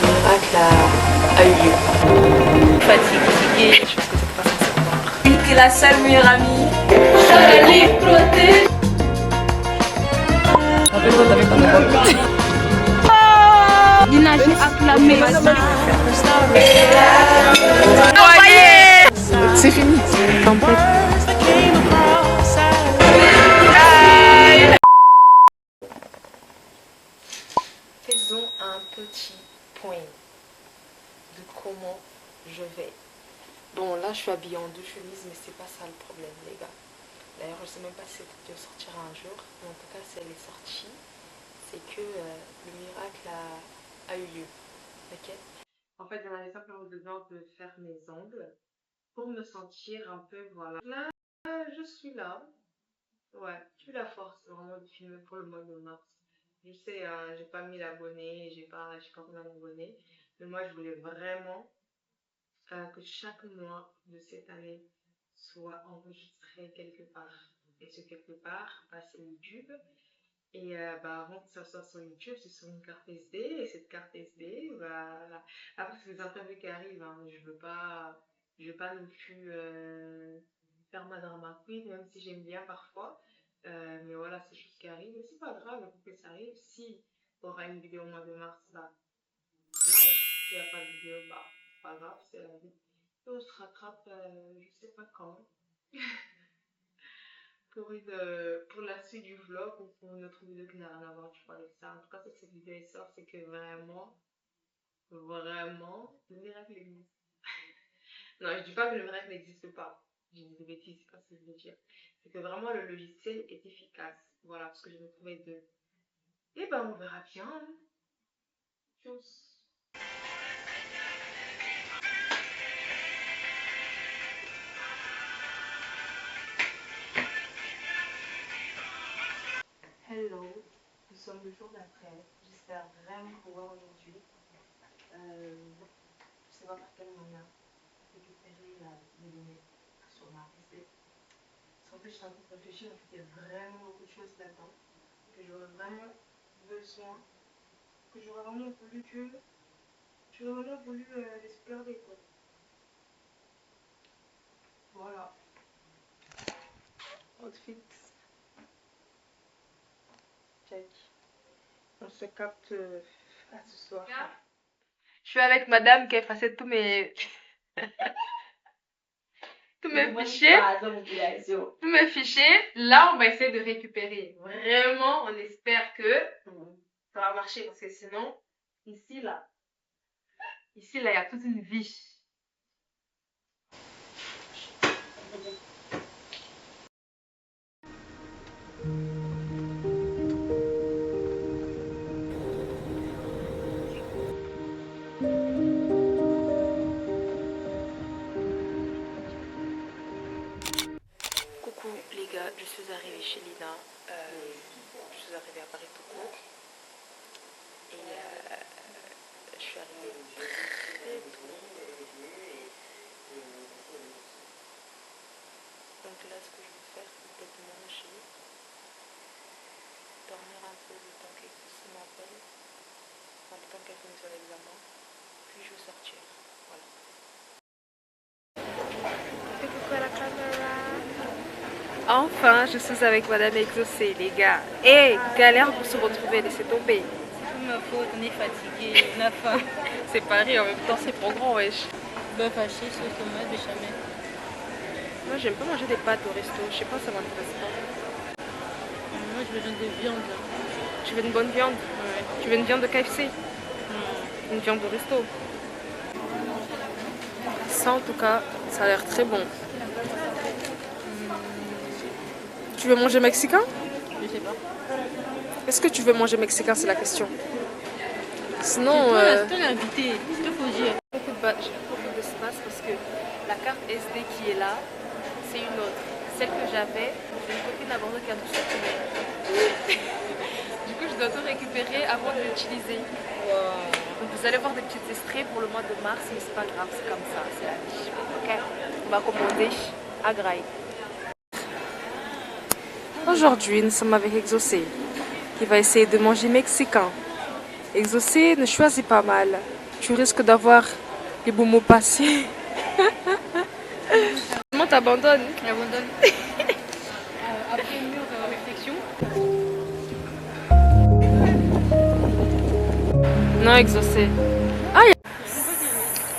le miracle a eu lieu. Fatiguée, je pense que ça se passe en septembre. T'es la seule meilleure amie. Charlie protège. En fait, toi, t'avais pas de quoi. Dinaji acclamé. C'est fini. Faisons un petit point de comment je vais. Bon, là, je suis habillée en deux chemises, mais c'est pas ça le problème, les gars. D'ailleurs, je sais même pas si cette vidéo sortira un jour, mais en tout cas, si elle est sortie, c'est que le miracle a eu lieu. Ok. En fait, j'en avais simplement besoin de faire mes ongles pour me sentir un peu, voilà. Là, je suis là. Ouais, j'ai eu la force vraiment de filmer pour le mois de mars. Je sais, j'ai pas mis l'abonné, j'ai pas mis l'abonné, mais moi, je voulais vraiment que chaque mois de cette année soit enregistré quelque part. Et ce quelque part, bah, c'est YouTube. Et avant que ça soit sur YouTube, c'est sur une carte SD. Et cette carte SD, bah, après, c'est des imprévus qui arrivent. Hein, je veux pas non plus faire ma drama queen, même si j'aime bien parfois. Mais voilà, c'est des choses qui arrivent. Et c'est pas grave, il faut que ça arrive. Si on aura une vidéo au mois de mars, bah, s'il n'y a pas de vidéo, bah, c'est pas grave, c'est la vie. Et on se rattrape, je sais pas quand. Pour la suite du vlog ou pour une autre vidéo qui n'a rien à voir, tu vois, avec ça. En tout cas, si cette vidéo est sort, c'est que vraiment, le miracle existe. Non, je dis pas que le miracle n'existe pas. Je dis des bêtises, c'est pas ce que je veux dire. C'est que vraiment le logiciel est efficace. Voilà, parce que je me trouvais deux. Et ben, on verra bien. Hein. Tchuss. Hello, nous sommes le jour d'après. J'espère vraiment pouvoir aujourd'hui, je sais pas par quel moyen, récupérer les données sur ma SD. Parce qu'en fait, je suis en train de réfléchir, en fait, il y a vraiment beaucoup de choses là-dedans que j'aurais vraiment besoin, que j'aurais vraiment voulu les sauvegarder, quoi. Voilà. Outfit. Check. On se capte à ce soir. Je suis avec madame qui a effacé tous mes fichiers. Tous mes fichiers. Là, on va essayer de récupérer. Vraiment, on espère que ça va marcher. Parce que sinon, ici, là, il y a toute une vie. Coucou les gars, je suis arrivée chez Lina. Je suis arrivée à Paris tout court. Et je suis arrivée très tôt. Donc là, ce que je vais faire, c'est peut-être manger, dormir un peu le temps qu'elle m'appelle, enfin, le temps qu'elle finisse son examen, puis je vais sortir. Voilà. Fais coucou à la caméra. Enfin, je suis avec Madame Exaucée, les gars. Et galère pour se retrouver, laissez tomber. C'est ma faute, on est fatigué, on a faim. C'est Paris, en même temps, c'est trop grand, wesh. Bœuf haché, sauce tomate, béchamel. Moi, j'aime pas manger des pâtes au resto. Je sais pas, ça m'intéresse pas. Moi, je veux de viande. Tu veux une bonne viande? Ouais. Tu veux une viande de KFC? Une viande de resto? Ça, en tout cas, ça a l'air très bon. Tu veux manger mexicain? Je sais pas. Est-ce que tu veux manger mexicain? C'est la question. Sinon. C'est toi l'invité, c'est toi faut dire. J'ai beaucoup d'espace parce que la carte SD qui est là, c'est une autre. Celle que j'avais, j'ai une copine à Bordeaux qui a tout supprimé. Du coup, je dois tout récupérer avant de l'utiliser. Wow. Donc, vous allez voir des petits extraits pour le mois de mars, mais c'est pas grave, c'est comme ça, c'est la vie. Ok? On va commander à Graille. Aujourd'hui, nous sommes avec Exaucée, qui va essayer de manger mexicain. Exaucée ne choisit pas mal. tu risques d'avoir les beaux mots passés. Comment t'abandonnes? J'abandonne. Après une mûre réflexion. Non exaucé. Ah,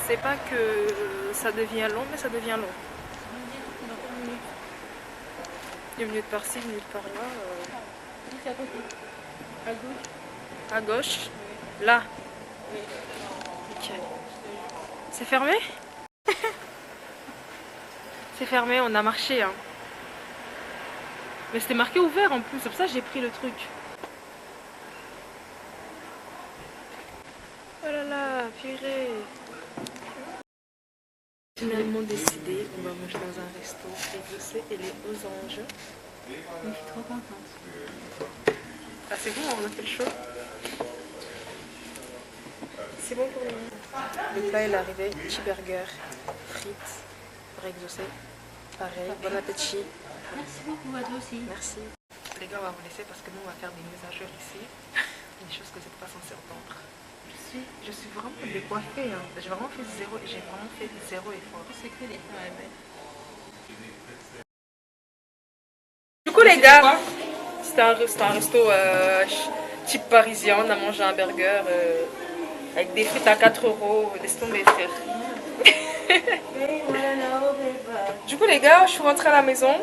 c'est pas que ça devient long, mais ça devient long. 1 minute par-ci, 1 minute par-là. C'est à côté. À gauche. À gauche. Là. Oui. Ok. C'est fermé? C'est fermé, on a marché. Hein. Mais c'était marqué ouvert en plus, c'est pour ça que j'ai pris le truc. Oh là là, purée. Finalement décidé, on va manger dans un resto exaucé et les beaux anges. Je suis trop contente. Ah c'est bon, on a fait le show. C'est bon pour nous. Le plat est arrivé, petit burger, frites, pour exaucer. Pareil, bon appétit. Merci beaucoup à toi aussi. Merci. Les gars, on va vous laisser parce que nous, on va faire des mises à jour ici. Des choses que vous n'êtes pas censés entendre. Je suis vraiment décoiffée. Hein. J'ai vraiment fait zéro effort. C'est que les femmes. Du coup, les gars, c'était un resto type parisien. On a mangé un burger avec des frites à 4 €. Laisse tomber, frère. Du coup, les gars, je suis rentrée à la maison.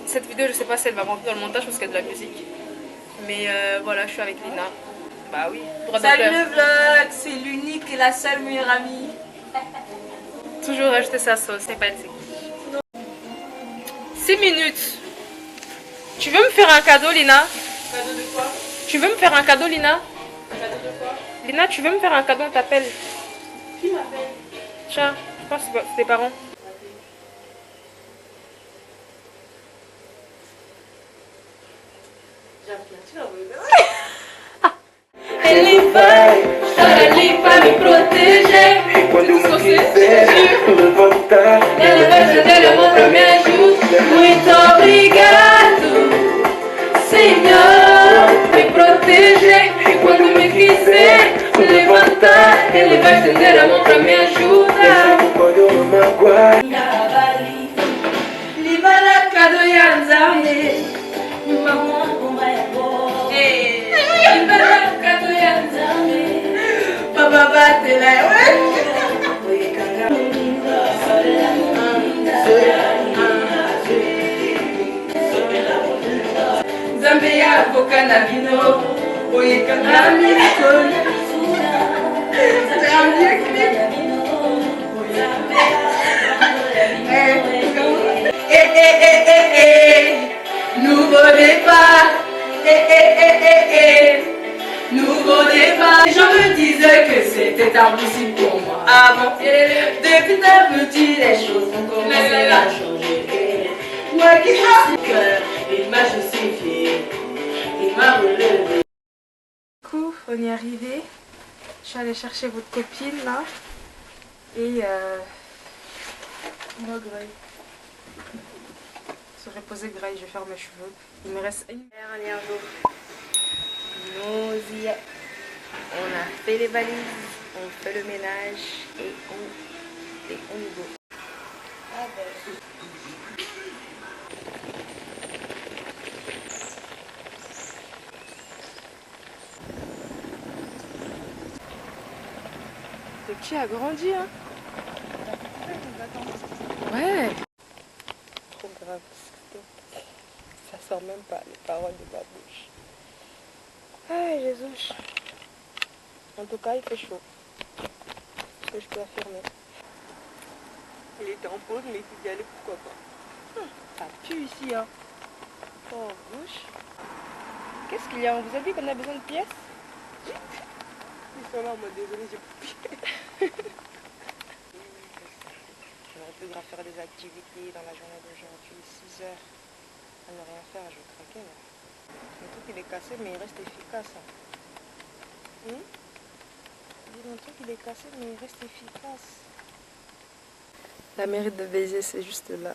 Cette vidéo, je sais pas si elle va rentrer dans le montage parce qu'il y a de la musique. Mais voilà, je suis avec Lina. Bah oui. Salut le vlog, c'est l'unique et la seule meilleure amie. Toujours rajouter sa sauce, c'est pas éthique. 6 minutes. Tu veux me faire un cadeau, Lina? Cadeau de quoi? Tu veux me faire un cadeau, Lina? Un cadeau de quoi? Lina, tu veux me faire un cadeau, on t'appelle. Qui m'appelle? Tiens, je pense que c'est tes parents. Ele vai estar ali para me proteger. Quando me quiser levantar, Ele vai estender a mão pra me ajudar. Muito obrigado, Senhor, me proteger. E quando me quiser levantar, Ele vai estender a mão pra me ajudar. quando eu me magoar, Libala kado ya nzambe. Libala kado ya nzambe. Baba batela Nzambe ya koka na bino. Oyekanga mikolo. Nouveau départ, nouveau départ. Les gens me disaient que c'était impossible pour moi. Ah bon? Depuis ta petite, les choses ont commencé à changer. Moi qui ai le cœur, il m'a justifié, il m'a relevé. Du coup, on y est arrivé. Je suis allée chercher votre copine là. Et moi, Graille. Se reposer, Graille, je vais faire mes cheveux. Il me reste une dernière jour. Nous y est. On a fait les valises, on fait le ménage et on y go. Ah ben. Le petit a grandi, hein? Ouais. Trop grave. Ça sort même pas les paroles de ma bouche. Ah, Jésus. En tout cas, il fait chaud. Ce que je peux affirmer. Il était en pause, mais il s'est dit allez, pourquoi pas. Ça pue ici, hein. Oh, bouche. Qu'est-ce qu'il y a? On vous a dit qu'on a besoin de pièces? Ils sont là en mode désolé, j'ai plus de pièces. J'aurais pu faire des activités dans la journée d'aujourd'hui, 6 heures. À ne rien faire, je vais craquer. Là. Mon truc il est cassé, mais il reste efficace. Hein. Mon truc il est cassé, mais il reste efficace. La mairie de Béziers, c'est juste là.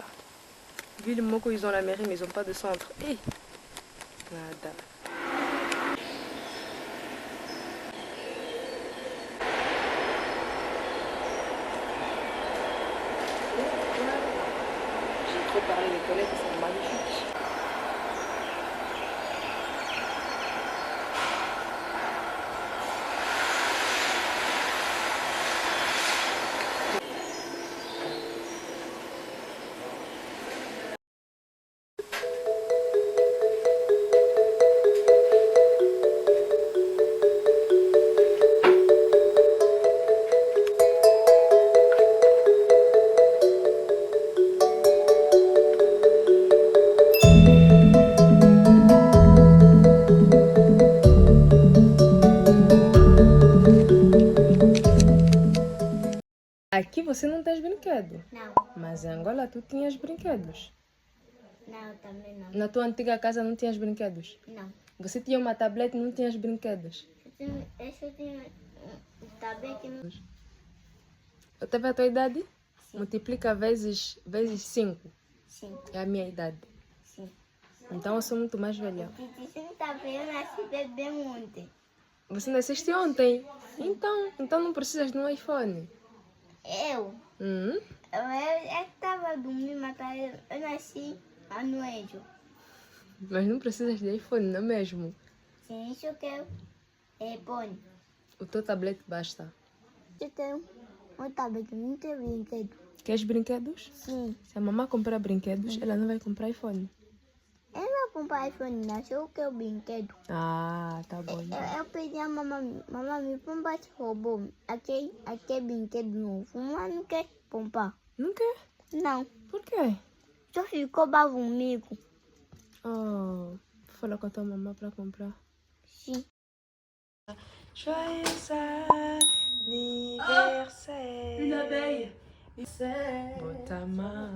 Vu le Moko, ils ont la mairie, mais ils n'ont pas de centre. Hey. Nada. parler des toilettes, c'est magnifique. Aqui você não tem brinquedos, Não, mas em Angola tu tinhas brinquedos. não, também não. Na tua antiga casa não tinhas brinquedos. Não. Você tinha uma tablete e não tinhas brinquedos. Eu tinha um tablet no... Eu teve a tua idade? Multiplica vezes 5. Sim, É a minha idade. sim. Então eu sou muito mais velha. Você não tá vendo, eu nasci bebê ontem. Você nasceste ontem. Então não precisas de um iPhone. Eu tava dormindo, mas eu nasci à noite. Mas não precisas de iPhone, não é mesmo? Sim, isso que eu respondo. O teu tablet basta. Eu tenho um tablet, não tem brinquedo. Queres brinquedos? Sim. Se a mamãe comprar brinquedos, ela não vai comprar iPhone. Eu não comprei iPhone, não, só que eu brinquedo. Ah, tá bom. Eu pedi a mamãe me comprar esse robô, aquele brinquedo novo. Mamãe não quer comprar. Não quer? Não, Por quê? só ficou bravo comigo. Oh, vou falar com a tua mamãe para comprar. Sim. Joyeux anniversaire. Une abeille. Botama,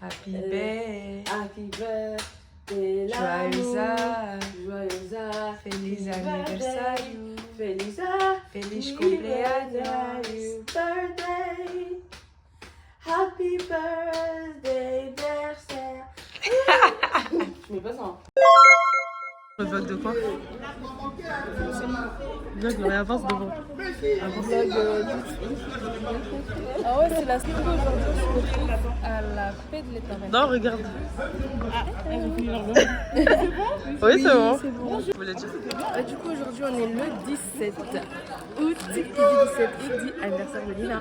happy birthday. Happy birthday, Joyeux feliz aniversário. Feliz cumpleaños. Birthday. Happy birthday, versaire. Je mets pas ça. Le vlog de quoi? Vlog de avance devant. Ah ouais, c'est la semaine aujourd'hui, je me retrouve à la paix de l'Éternel. Non, regarde. Oui, c'est bon. Vous voulez dire? Du coup, aujourd'hui, on est le 17 août. Qui dit 17 août dit anniversaire de Nina.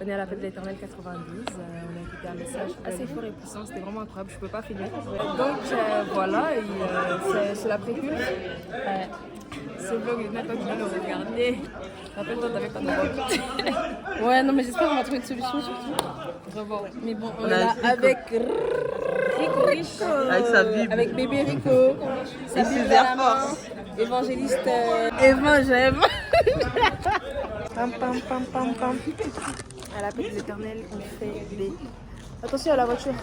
On est à la fête de l'Éternel 92. On a écouté un message assez fort et puissant. C'était vraiment incroyable. Je ne peux pas filmer. Donc voilà, et, c'est la précule. Ce vlog, il n'a pas pu le regarder. Rappelle-toi, t'avais pas de robe. Ouais, non, mais j'espère qu'on va trouver une solution surtout. Revoir. Mais bon, on est là avec Rico. Avec sa Bible. Avec bébé Rico. Sa Bible à la main. Évangéliste. Évangèle. Pam, pam, pam, pam, pam. À la fête de l'Éternel, on fait des... Attention à la voiture.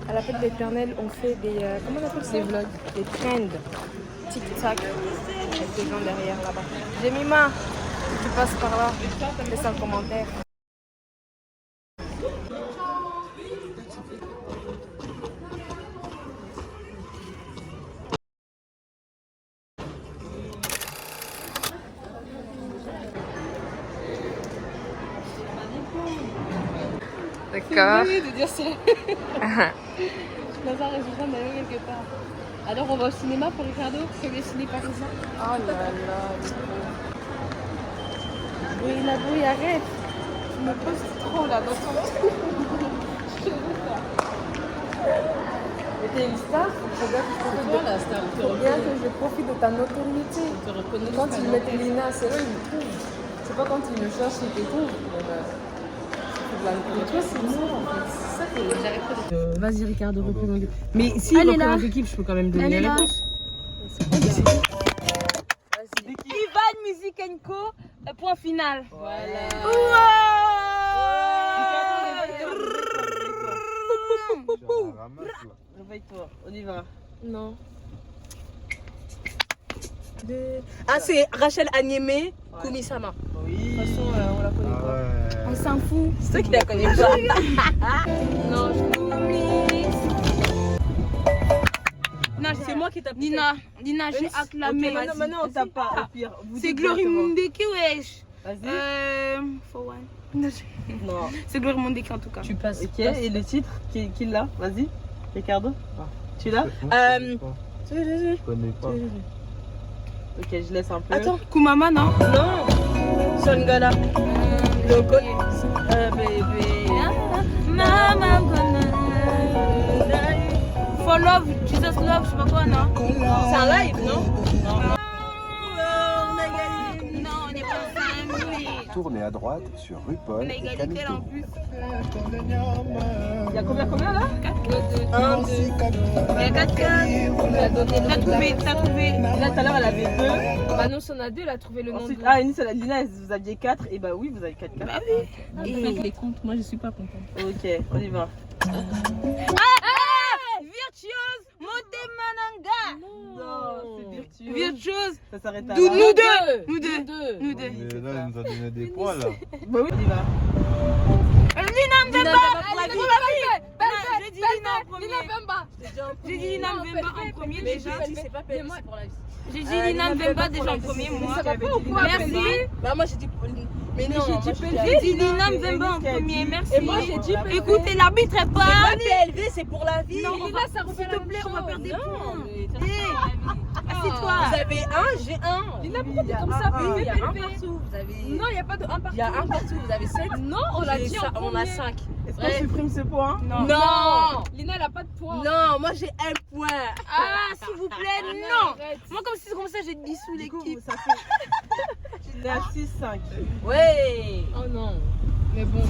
À la fête de l'Éternel, on fait des... comment on appelle ça? Des vlogs. Des trends. Tic-tac. Avec des gens derrière là-bas. Jemima, si tu passes par là, laisse un commentaire. D'accord. C'est de dire ça. Lazare et Suzanne d'aller quelque part. Alors on va au cinéma pour Ricardo, c'est les ciné parisiens. Oh là là. Oui, arrête. Tu me poses trop là dans ton... Mais t'es une star, faut bien que je profite de ta notoriété. Quand ils mettent Lina, c'est eux, ils me trouvent. C'est pas quand ils me cherchent, ils te trouvent. Mais toi, c'est moi en fait. C'est ça que j'arrive pas. Vas-y, Ricardo, représente. Mais si il représente l'équipe, je peux quand même donner la réponse. Ivan Music & Co, point final. Voilà. Réveille-toi, on y va. Non. Ah, c'est Rachel Agnemé, Kumisama. Oui. De toute façon, on la connaît pas. On s'en fout. C'est toi qui la connais pas. Non, c'est moi qui tape. Nina, j'ai acclamé. Maintenant on tape pas, au pire. C'est Glory Mundeke, wesh. Vas-y. For one. Non. C'est Gloire Mondéque en tout cas. Tu passes. Ok, et le titre, qui l'a? Vas-y, Ricardo. Tu l'as? Je connais pas. Ok, je laisse un peu. Attends, Kumama non? Non. Songala. Logo. Bébé. Mama For love, Jesus love, je sais pas quoi, non? C'est un live, non? Non, on n'est pas ensemble. Tournez à droite sur rue Paul On a et égalité là en Canuto. plus. Il y a combien là? 1, 2. Il y a 4 cas. T'as trouvé. Là tout à l'heure elle avait 2. Bah non, si on a 2, elle a trouvé le nom Ensuite, de... Lina, vous aviez 4. Et bah oui, vous avez 4 cartes. Bah oui. Faites les comptes, moi je suis pas contente. Ok, on y va. Virtuose, Motemananga. Non, c'est virtueux. Virtuose. Ça s'arrête à Nous là. deux. Nous deux. Mais là, elle nous a donné des points là. Bah oui, on y va. Lina Mbemba. Lina J'ai dit Lina en premier. J'ai dit Lina Mbemba en premier déjà. J'ai dit Lina Mbemba déjà en premier moi. Merci. Bah moi j'ai dit mais non, J'ai dit Lina Mbemba en premier, merci. Et moi j'ai dit Écoutez, l'arbitre est pas. PLV, c'est pour la vie. Non, Lina, ça refait s'il te plaît, on va perdre des points. Assieds-toi. Assieds-toi. Vous avez 1, j'ai 1. Lina, pourquoi t'es comme ça? Il y a un PLV. partout. Vous avez. Non, il n'y a pas de 1 partout. Il y a un partout. Vous avez 7. Non, on l'a dit en On a premier. 5. Est-ce Ouais. qu'on supprime ce point? Non. Lina, elle a pas de points. Non, moi j'ai 1 point. Ah, s'il vous plaît, non. Arrête. Moi, comme c'est comme ça, j'ai dissous Du coup, l'équipe. ça fait. On est à 6-5. Ouais. Oh non. Mais bon.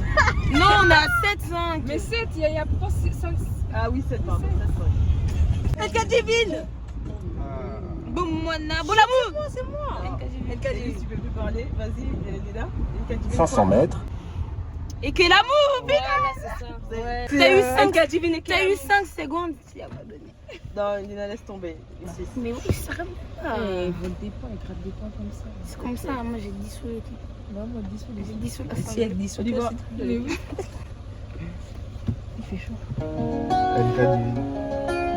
Non, on a 7-5. Mais 7, il y a pourtant 5. Ah oui, 7 pardon. 7-5. Edgadiville. Bon, moi, bon l'amour. C'est moi. NKJ, tu peux plus parler. Vas-y, Lina. 500 mètres. Et que l'amour, Voilà, c'est ça. Ouais. T'as eu 5 secondes. Tu as pas donné. Non, Lina, laisse tomber. Mais oui, ça va pas. Ils volent des points, ils grattent des points comme ça. C'est comme ça, moi j'ai dissous l'équipe. Non, moi, dissous les J'ai dissous la Si elle dit On y va. Mais oui. Il fait chaud.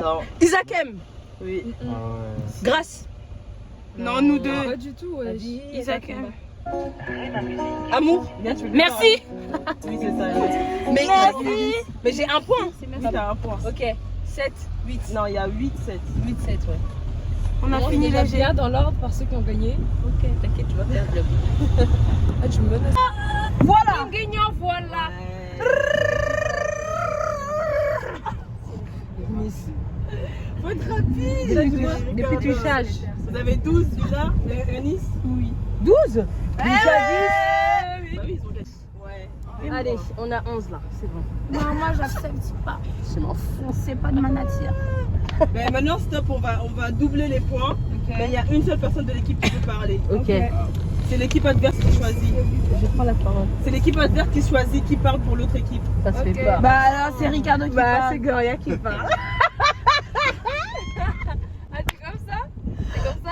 Non. Isakem. Oui. Ah ouais. Grâce. Non, nous deux. Pas du tout, ouais. Isakem. Amour. Bien, tu peux plus Merci. parler. Oui, c'est ça. Mais merci. Mais j'ai un point. C'est Oui, merci. t'as un point. Ok. 7, 8. Non, il y a 8, 7. 8, 7, ouais. On a Bon, fini déjà les jets. bien dans l'ordre par ceux qui ont gagné. Ok, t'inquiète, tu vas perdre le but. Ah, tu me menaces. Voilà. Gagnant, voilà. Faut être rapide. Depuis tu charges. Vous avez 12 déjà, Eunice? Oui. 12. Déjà 10. Bah oui, ils ont gagné. Ouais. Allez, on a 11 là, c'est bon. Non, moi j'accepte pas. Je m'en fous, c'est pas de ma nature. Mais maintenant, stop, on va doubler les points. Mais il y a une seule personne de l'équipe qui peut parler. Ok. C'est l'équipe adverse qui choisit. Je prends la parole. C'est l'équipe adverse qui choisit qui parle pour l'autre équipe. Ça se fait pas. Bah alors c'est Ricardo qui parle. c'est Gloria qui parle. Ah, c'est comme ça? C'est comme ça?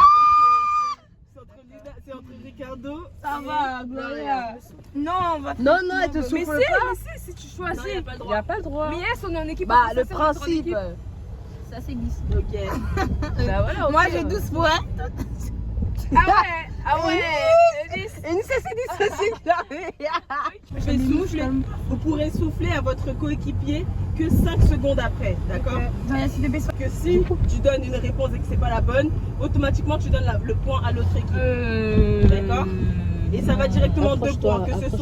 C'est entre Ricardo. Ça va, Gloria. Non, on va. Non, elle te Mais si tu choisis. Il n'y a pas le droit. Mais yes, on est en équipe. Bah on le peut s'asseoir entre principe. équipe. Ça c'est 10. Ok. Bah voilà, Moi j'ai 12 points. Ah ouais. Et nous c'est 10 aussi. Je vais souffler. Vous pourrez souffler à votre coéquipier que 5 secondes après, d'accord? Que si tu donnes une réponse et que c'est pas la bonne, automatiquement tu donnes le point à l'autre équipe. D'accord? Et ça va directement 2 points, que ce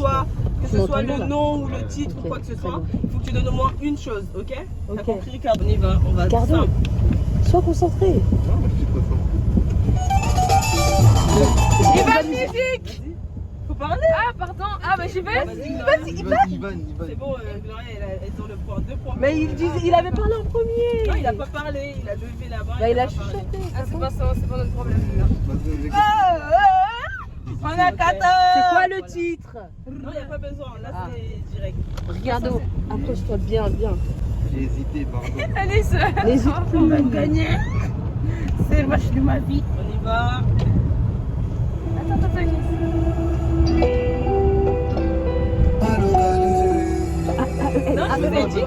soit le nom ou le titre ou quoi que ce soit. Il faut que tu donnes au moins une chose, ok? T'as compris, Ricardo? On y va, on va simple. Sois concentré. Non, moi je suis très fort. Il va de musique. Faut parler. Ah, pardon. Ah, bah j'y vais. Vas-y, C'est bon, Gloria, elle est dans le point, 2 points. Mais il avait parlé en premier. Non, il a pas parlé, il a levé la main. Bah, il a pas parlé. chuchoté. Ah, c'est pas ça, c'est pas notre problème. Vas-y, On a 14. C'est quoi le titre? Non, il n'y a pas besoin, là c'est direct. Regarde, accroche-toi bien. j'ai hésité, pardon. Allez, ça. N'hésite plus à gagner. C'est le match de ma vie. On y va. Attends. Non, je vous ai dit,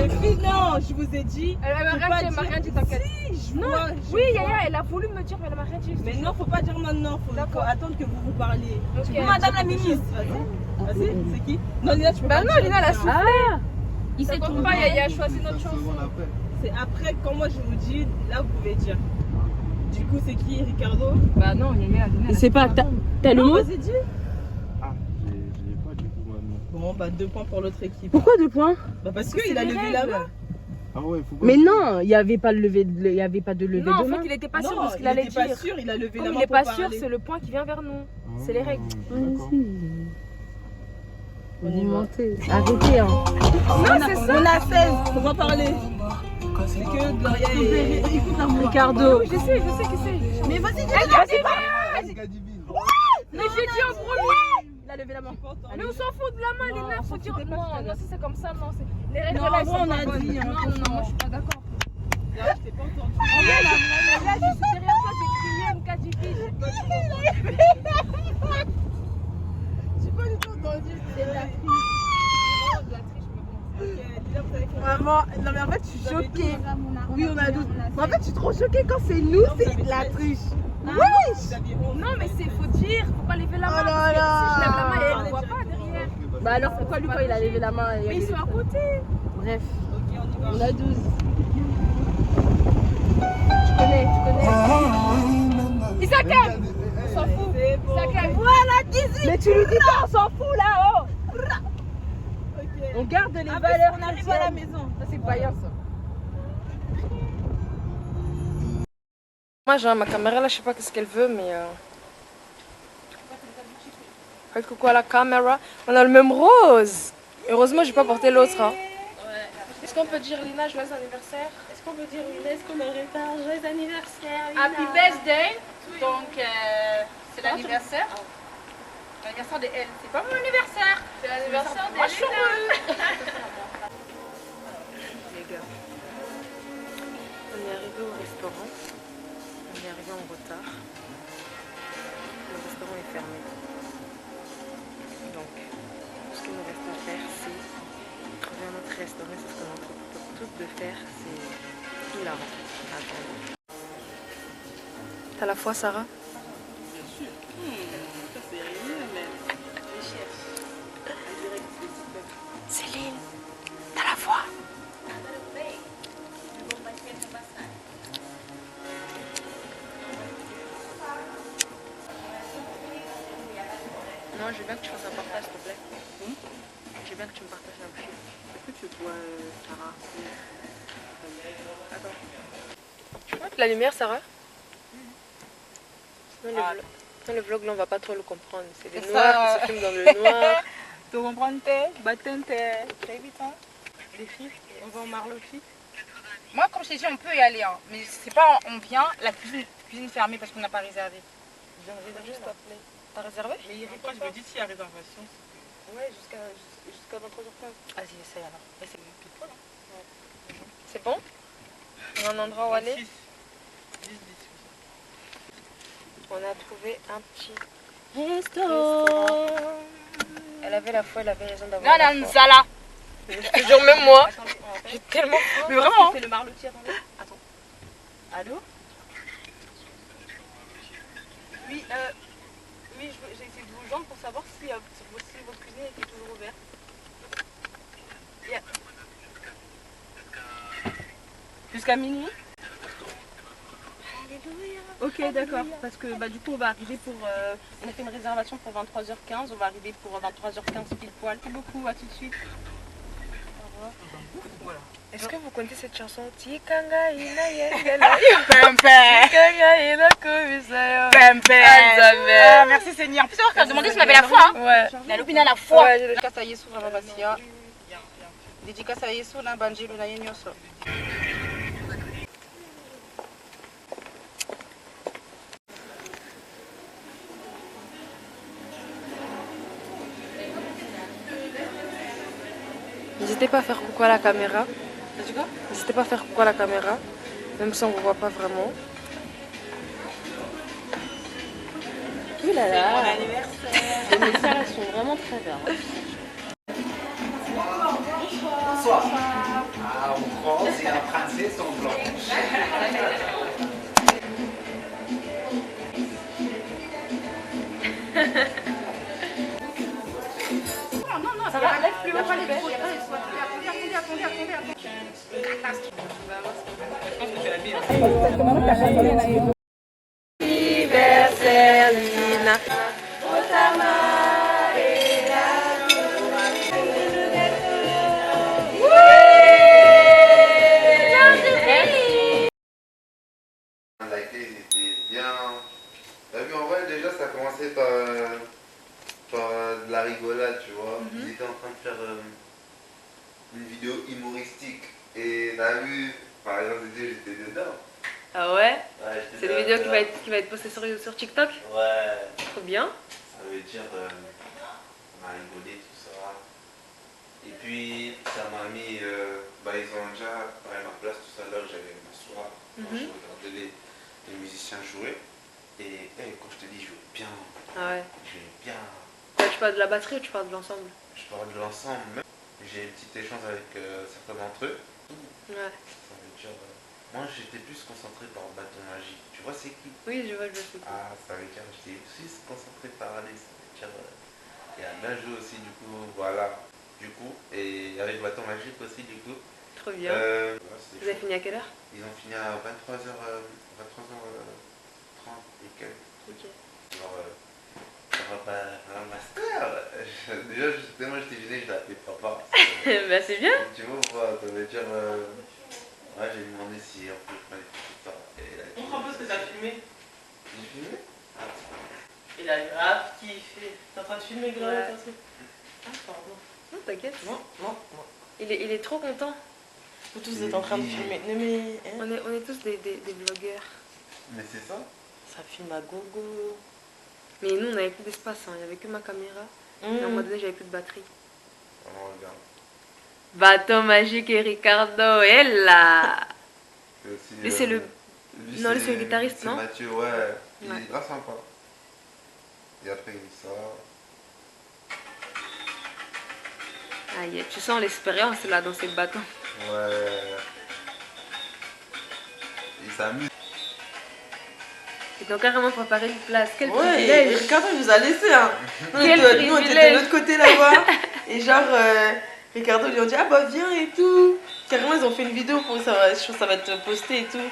Les filles, non, je vous ai dit. Elle m'a rien dit, t'inquiète. Si, Non, oui, Yaya, elle a voulu me dire, mais elle m'a rien dit. Mais non, faut pas dire maintenant, faut attendre que vous vous parliez. Ok. Madame la ministre. Vas-y, c'est qui? Non, Lina, tu peux pas. Bah non, dire. Lina, elle a soufflé. Il Ça compte pas, Yaya a choisi notre chanson. C'est après, quand moi je vous dis, là vous pouvez dire. Du coup, c'est qui, Ricardo? Bah non, Yaya, Lina. C'est pas. T'as le mot? Vas-y, dis. Ah, je l'ai pas du coup maintenant. Bon, bah 2 points pour l'autre équipe. Pourquoi 2 points? Bah parce qu'il a levé la main. Ah ouais, faut pas. Mais non, il n'y avait pas de lever de Non, en main. fait, il était pas sûr Non, de ce qu'il allait il était dire. pas sûr, il a levé la Comme main. il est pour pas sûr, parler. c'est le point qui vient vers nous. Ah, c'est les règles. D'accord. On y va. Arrêtez, hein. Non, c'est ça. On a 16, faut pas parler. C'est que Gloria et. Ricardo. Je sais qui c'est. Mais vas-y, Mais j'ai dit en premier. Il a levé la main. Mais on s'en fout de la main, les nerfs, faut dire. Non, non, si c'est comme ça, non. Les règles Non, là, en elles vrai, sont on pas a bonnes. dit, hein. Non, non, moi je suis pas d'accord. Là, je t'ai pas entendu. Là, je suis derrière toi, j'ai crié une KDP. J'ai pas du tout entendu. C'est de la triche. Vraiment, non mais en fait, je suis choquée. Oui, on a 12. Mais en fait, je suis trop choquée quand c'est nous, c'est la triche. Non, mais c'est faut dire, faut pas lever la main. Oh là parce que là. si je lève la main, elle ne voit pas derrière. Bah alors pourquoi lui quand il a levé la main Mais ils sont à côté. Bref, On a 12. Tu connais. Isaka, On s'en fout. Isaka. voilà 18. Mais tu lui dis pas, on s'en fout là, oh. On garde les valeurs. On arrive à la maison. Ça, c'est païen, ça. Moi, j'ai ma caméra là, je sais pas qu'est-ce qu'elle veut, mais. Faites coucou à la caméra. On a le même rose. Heureusement, j'ai pas porté l'autre. Hein. Est-ce qu'on peut dire Lina, joyeux anniversaire? Est-ce qu'on peut dire Lina, est-ce qu'on aurait pas un joyeux anniversaire? Happy birthday. Donc, c'est l'anniversaire. L'anniversaire de elle. C'est pas mon anniversaire. C'est l'anniversaire de Les gars, on est arrivé au restaurant. On est arrivé en retard. Le restaurant est fermé. Donc, tout ce qu'il nous reste à faire, c'est trouver un autre restaurant. C'est ce qu'on est en train toutes de faire. C'est hilarant. Attends. T'as la foi, Sarah? Bien sûr. Ça, c'est rien, mais. Je cherche. Céline, t'as la foi? Non, je veux bien que tu fasses un partage, s'il te plaît. Je veux bien que tu me partages un film. Est-ce que tu vois Sarah? Attends. Tu vois la lumière, Sarah? Dans le vlog, là, on va pas trop le comprendre. C'est des noirs qui se filment dans le noir. Tu comprends, battante, très vite, hein. Les filles, on va en Marlofi. Moi, comme je t'ai dit, on peut y aller. Hein. Mais c'est pas on vient, la cuisine fermée parce qu'on n'a pas réservé. J'ai juste appelé. T'as réservé? Mais il répond, je me dis s'il y a réservation. Ouais, jusqu'à 23h15. Vas-y, essaye alors. Essaye. C'est bon? On a un endroit où aller? 10. On a trouvé un petit restaurant. Elle avait la foi, elle avait raison d'avoir la foi. Nzala. Je te jure, même moi, j'ai tellement faim. Mais vraiment. C'est le marlotti, attendez. Attends. Allô? Oui, j'ai essayé de vous joindre pour savoir si votre cuisine était toujours ouverte. Jusqu'à minuit? Ok, d'accord. Parce que du coup, on va arriver pour. On a fait une réservation pour 23h15. On va arriver pour 23h15 pile poil. Merci beaucoup, à tout de suite. Est-ce que vous connaissez cette chanson? Tikanga ina yengela Tikanga ina kubisayo Ah, merci Seigneur. Puis savoir qu'elle a demandé si on avait la foi. Hein. Ouais. La lopina la foi. Ouais, j'ai le Dédicace à Yesu, vraiment Basia. Dédicace à Yesu, na banjiro na yenyoso. N'hésitez pas à faire coucou à la caméra. T'as dit quoi? N'hésitez pas à faire coucou à la caméra. Même si on ne vous voit pas vraiment. Ouh là là. Mon anniversaire. Les messages, elles sont vraiment très bien. Bonsoir. fait semblant. Non, ça va, lève plus haut, pas les trop. Anniversaire, Lina. L'accueil était bien. T'as vu, en vrai, déjà, ça a commencé par de la rigolade, tu vois. Ils étaient en train de faire une vidéo humoristique. Et t'as vu, par exemple, j'étais dedans. Ah ouais? Ouais, C'est une vidéo qui va être postée sur TikTok? Ouais. Trop bien. Ça veut dire, on a rigolé, tout ça. Et puis, ça m'a mis. Ils ont déjà parlé ma place tout à l'heure, j'allais m'asseoir. Je regardais les musiciens jouer. Et quand je te dis jouer bien, Ah ouais. jouer bien. Là, tu parles de la batterie ou tu parles de l'ensemble? Je parle de l'ensemble. J'ai une petite échange avec certains d'entre eux. Ouais. Ça veut dire. Moi, j'étais plus concentré par Bâton Magique. Tu vois, c'est qui? Oui, je vois, je sais. Ah, ça veut dire j'étais plus concentré par Alice. Ça veut dire. Il a bien joué aussi, du coup, voilà. Du coup, et avec Bâton Magique aussi, du coup. Trop bien. Ouais, vous avez fini à quelle heure? Ils ont fini à 23h30 et quelques. Ok. Genre, ça va pas un master. Déjà, moi j'étais gêné, je l'ai appelé papa. Bah, c'est bien. Tu vois, ça veut dire. Ouais, j'ai demandé si on peut prendre tout ça. Montre un peu ce que t'as filmé. J'ai filmé? Il a grave kiffé. T'es en train de filmer grave Ouais. aussi. Ah, pardon. Non, t'inquiète. Non. Il est trop content. Vous tous êtes en train de filmer. Non mais. On est tous des vlogueurs. Mais c'est ça? Ça filme à gogo. Mais nous, on n'avait plus d'espace, hein. Il n'y avait que ma caméra. Et à un moment donné, j'avais plus de batterie. On regarde. Bâton Magique et Ricardo, elle là. Lui, c'est le. Non, lui, c'est le guitariste, non? C'est Mathieu, ouais. Il Ouais. est grave sympa. Et après, il dit ça. Aïe, tu sens l'expérience là dans ces bâtons. Ouais. Il s'amuse. Ils ont carrément préparé une place. Quel Ouais, et privilège. Ricardo il nous a laissé. Hein. Nous, Quel on était de privilège. l'autre côté là-bas. Et genre, Ricardo lui a dit, ah bah viens et tout. Carrément, ils ont fait une vidéo pour ça. Je pense que ça va être posté et tout.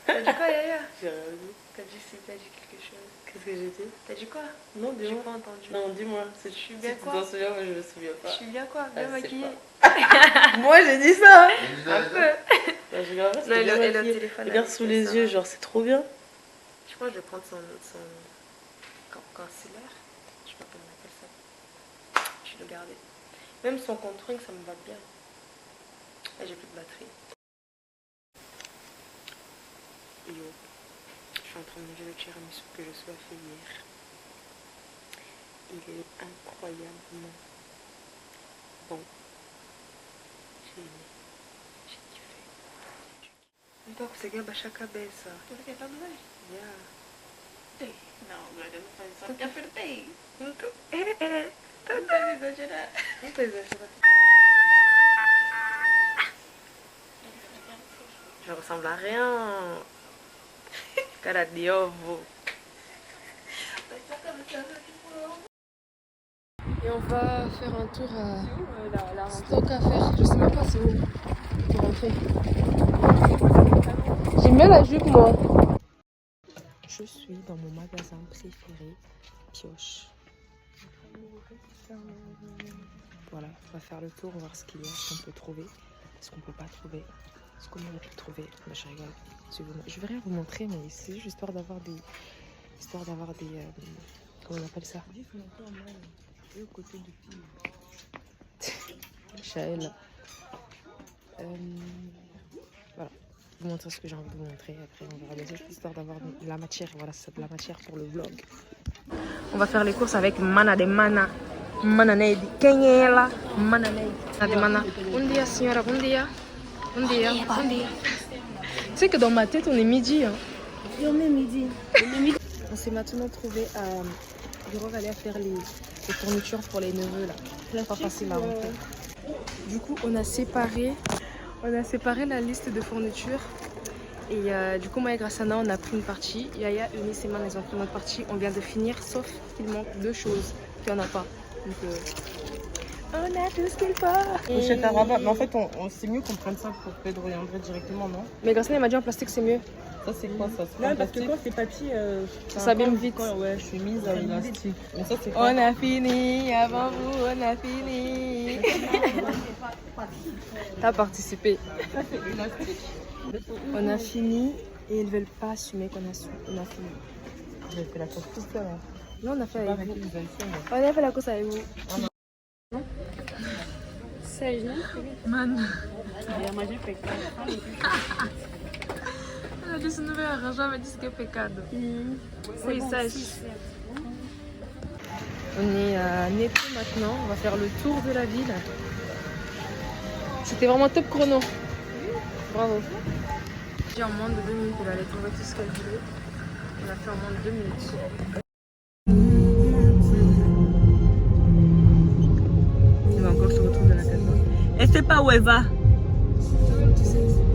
T'as dit quoi, Yaya? J'ai rien dit. T'as dit quelque chose. Qu'est-ce que j'ai dit? T'as dit quoi? Non, J'ai dis-moi. pas entendu. Non, dis-moi. Je suis bien Si tu quoi? t'en souviens, moi je me souviens Je pas. suis bien quoi? Bien Ah, je sais maquillée. Moi, j'ai dit ça. Un peu. Bah, j'ai grave, Non, c'était et bien le maquillé. téléphone. Regarde sous les yeux, genre c'est trop bien. Je crois que je vais prendre son concealer. Je sais pas comment on appelle ça. Je vais le garder. Même son contouring, ça me va bien. Là, j'ai plus de batterie. Yo. Je suis en train de manger le tiramisu que je suis fait hier. Il est incroyablement bon. J'ai aimé. J'ai kiffé. Então, conseguir abaixar a cabeça. Tu quer fazer? Yeah. Não, agora eu não faço. Só que apertei. Não Não precisa exagerar. Não precisa exagerar. Je ressemble à rien. Cara de ovo. Et on va faire un tour à stock à faire. Je sais même pas c'est où pour rentrer. J'aime bien la jupe moi. Je suis dans mon magasin préféré, Pioche. Voilà, on va faire le tour, on va voir ce qu'il y a, ce qu'on peut trouver, ce qu'on peut pas trouver, ce qu'on aurait pu trouver. Mais je rigole. Je vais rien vous montrer, mais c'est juste histoire d'avoir des, comment on appelle ça? Chaël. Voilà. Vous montrer ce que j'ai envie de vous montrer. Après, on verra bien. Histoire d'avoir de la matière. Voilà, c'est de la matière pour le vlog. On va faire les courses avec Mana de Mana. Mana Neidi. Quem é ela? Mana Neidi. Mana de Mana. Bom dia, senhora. Bom dia. Bom dia. Bom dia. Tu sais que dans ma tête, on est midi. Hein. On est midi. On s'est maintenant trouvé à Bureau aller à faire les fournitures pour les neveux là. Pas facile à rentrer. Du coup, on a séparé la liste de fournitures. Et du coup, moi et Graciana, on a pris une partie. Yaya, Eunice et Mam, ils ont pris notre partie. On vient de finir, sauf qu'il manque 2 choses. Il n'y en a pas. Donc, on a tout ce qu'il faut. Chez Taraba, mais en fait, c'est mieux qu'on prenne ça pour Pedro et André directement, non? Mais Graciana, elle m'a dit en plastique, c'est mieux. Ça, c'est quoi ça? Non, parce que quand c'est papier, ça s'abîme vite. Ouais, je suis mise à l'élastique. Mais ça, c'est quoi? On a fini, avant vous, on a fini. T'as participé. Ça, c'est élastique. On a fini et ils ne veulent pas assumer qu'on a fini. J'ai fait la course tout seul. Non, on a fait avec vous. On a fait la course avec vous. Mano. Ela disse não vai arranjar, mas disse que é pecado. Oui, sache. On est à Neto maintenant, on va faire le tour de la ville. C'était vraiment top chrono. Bravo. J'ai en moins de 2 minutes, elle allait trouver tout ce qu'elle voulait. On a fait en moins de 2 minutes. On va encore se retrouver dans la casa. Elle sait pas où elle va.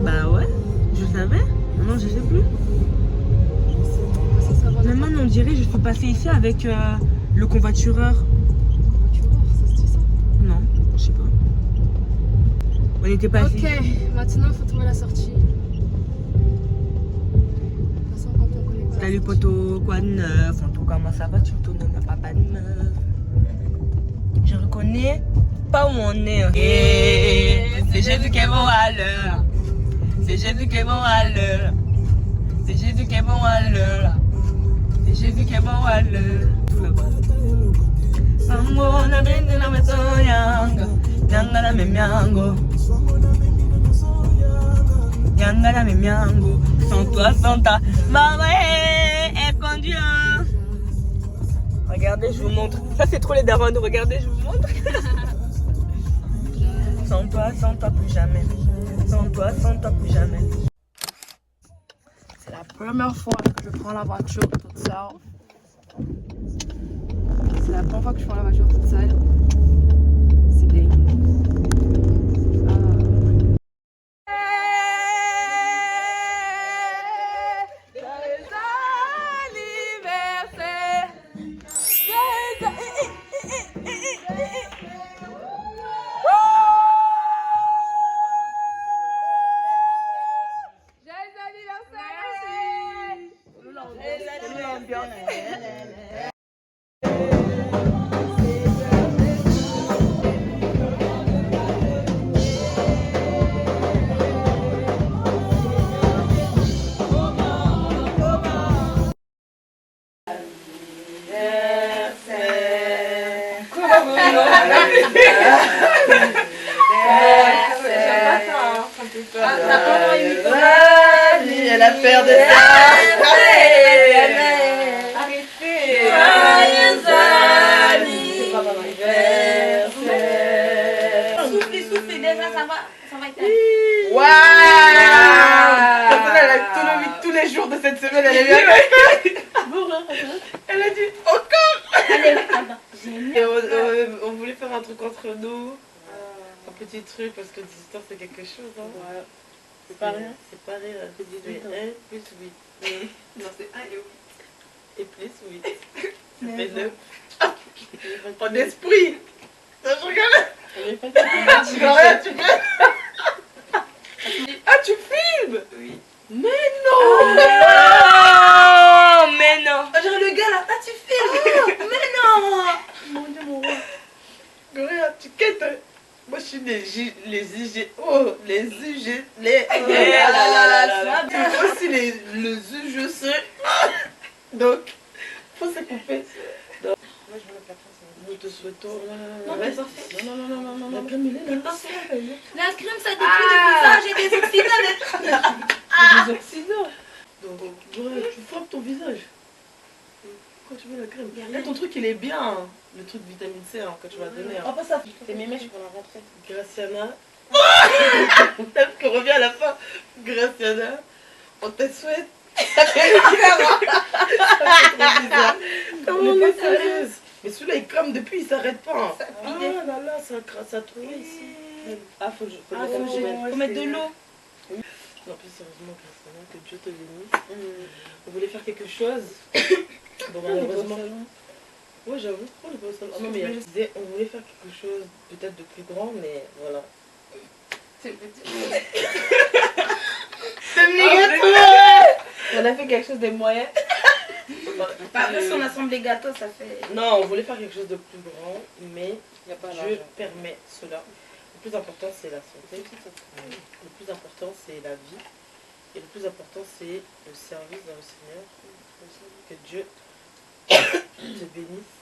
Bah ouais, je savais. Non, je sais plus. Mais moi, on dirait je suis passée ici avec le convoitureur. Ça se dit ça? Non, je sais pas. On était pas Ok, maintenant il faut trouver la sortie. De toute façon, quand on connaît pas. Salut poto, quoi de neuf? En tout cas, moi ça va, surtout non, n'a pas de neuf. Je reconnais pas où on est. Et c'est Jésus qui est bon à l'heure. C'est Jésus qui est bon à l'heure. C'est Jésus qui est bon à l'heure. C'est Jésus qui est bon à l'heure. Tout là-bas. Sango na bende na mesonyanga. Nyanga na memiango. Nyanga na memiango. Sans toi, sans ta. Maman est conduit. Regardez, je vous montre. Ça, c'est trop les darons. Regardez, je vous montre. Sans toi plus jamais. Sans toi plus jamais. C'est la première fois que je prends la voiture toute seule. C'est la première fois que je prends la voiture toute seule. C'est dingue. Elle a peur de ça. Arrêtez. Joyeux anniversaire. Soufflez, déjà ça va être. Waouh. Elle a tous les jours de cette semaine, elle est bien. Elle a dit encore. Et on voulait faire un truc entre nous. Un petit truc parce que distance c'est quelque chose. Hein. Ouais. C'est pas rien. C'est pas rien. C'est 1 plus 8. Non, c'est 1 et 8. Et plus 8. Ça fait 9. En esprit. Je regarde. Tu fais. Ah, tu filmes? Oui. Mais non. Mais non. Genre le gars là. Ah, tu filmes? Mais non. Mon Dieu, mon roi. Regarde, tu quêtes. Moi je suis les UG, les aussi les UGC. Donc, faut se couper. Donc, moi je veux la place. Nous te souhaitons Non, t'es parfait. Non. La crème, il est là. La crème, ça détruit le visage et des oxydants. Des oxydants. Donc, ouais, tu frappes ton visage. Quand tu mets la crème. Là, ton truc, il est bien. Le truc vitamine C que tu vas donner. Oh, pas ça. C'est mes mèches pour la rentrée. Graciana. Peut-être qu'on revient à la fin. Graciana, on te souhaite. Ça fait Comment on est sérieuse? Mais celui-là, il crame depuis, il s'arrête pas. Ah là là, ça trouve ici. Ah, faut Faut mettre de l'eau. Non, plus sérieusement, Graciana, que Dieu te bénisse. On voulait faire quelque chose. Bon, malheureusement. Ouais, j'avoue. Oh, le salon. Non, mais je disais, on voulait faire quelque chose peut-être de plus grand, mais voilà. C'est petit. On a fait quelque chose de moyen. Après, si on assemble les gâteaux, ça fait. Non, on voulait faire quelque chose de plus grand, mais Dieu permet cela. Le plus important, c'est la santé. Le plus important, c'est la vie. Et le plus important, c'est le service dans le Seigneur. Que Dieu te bénisse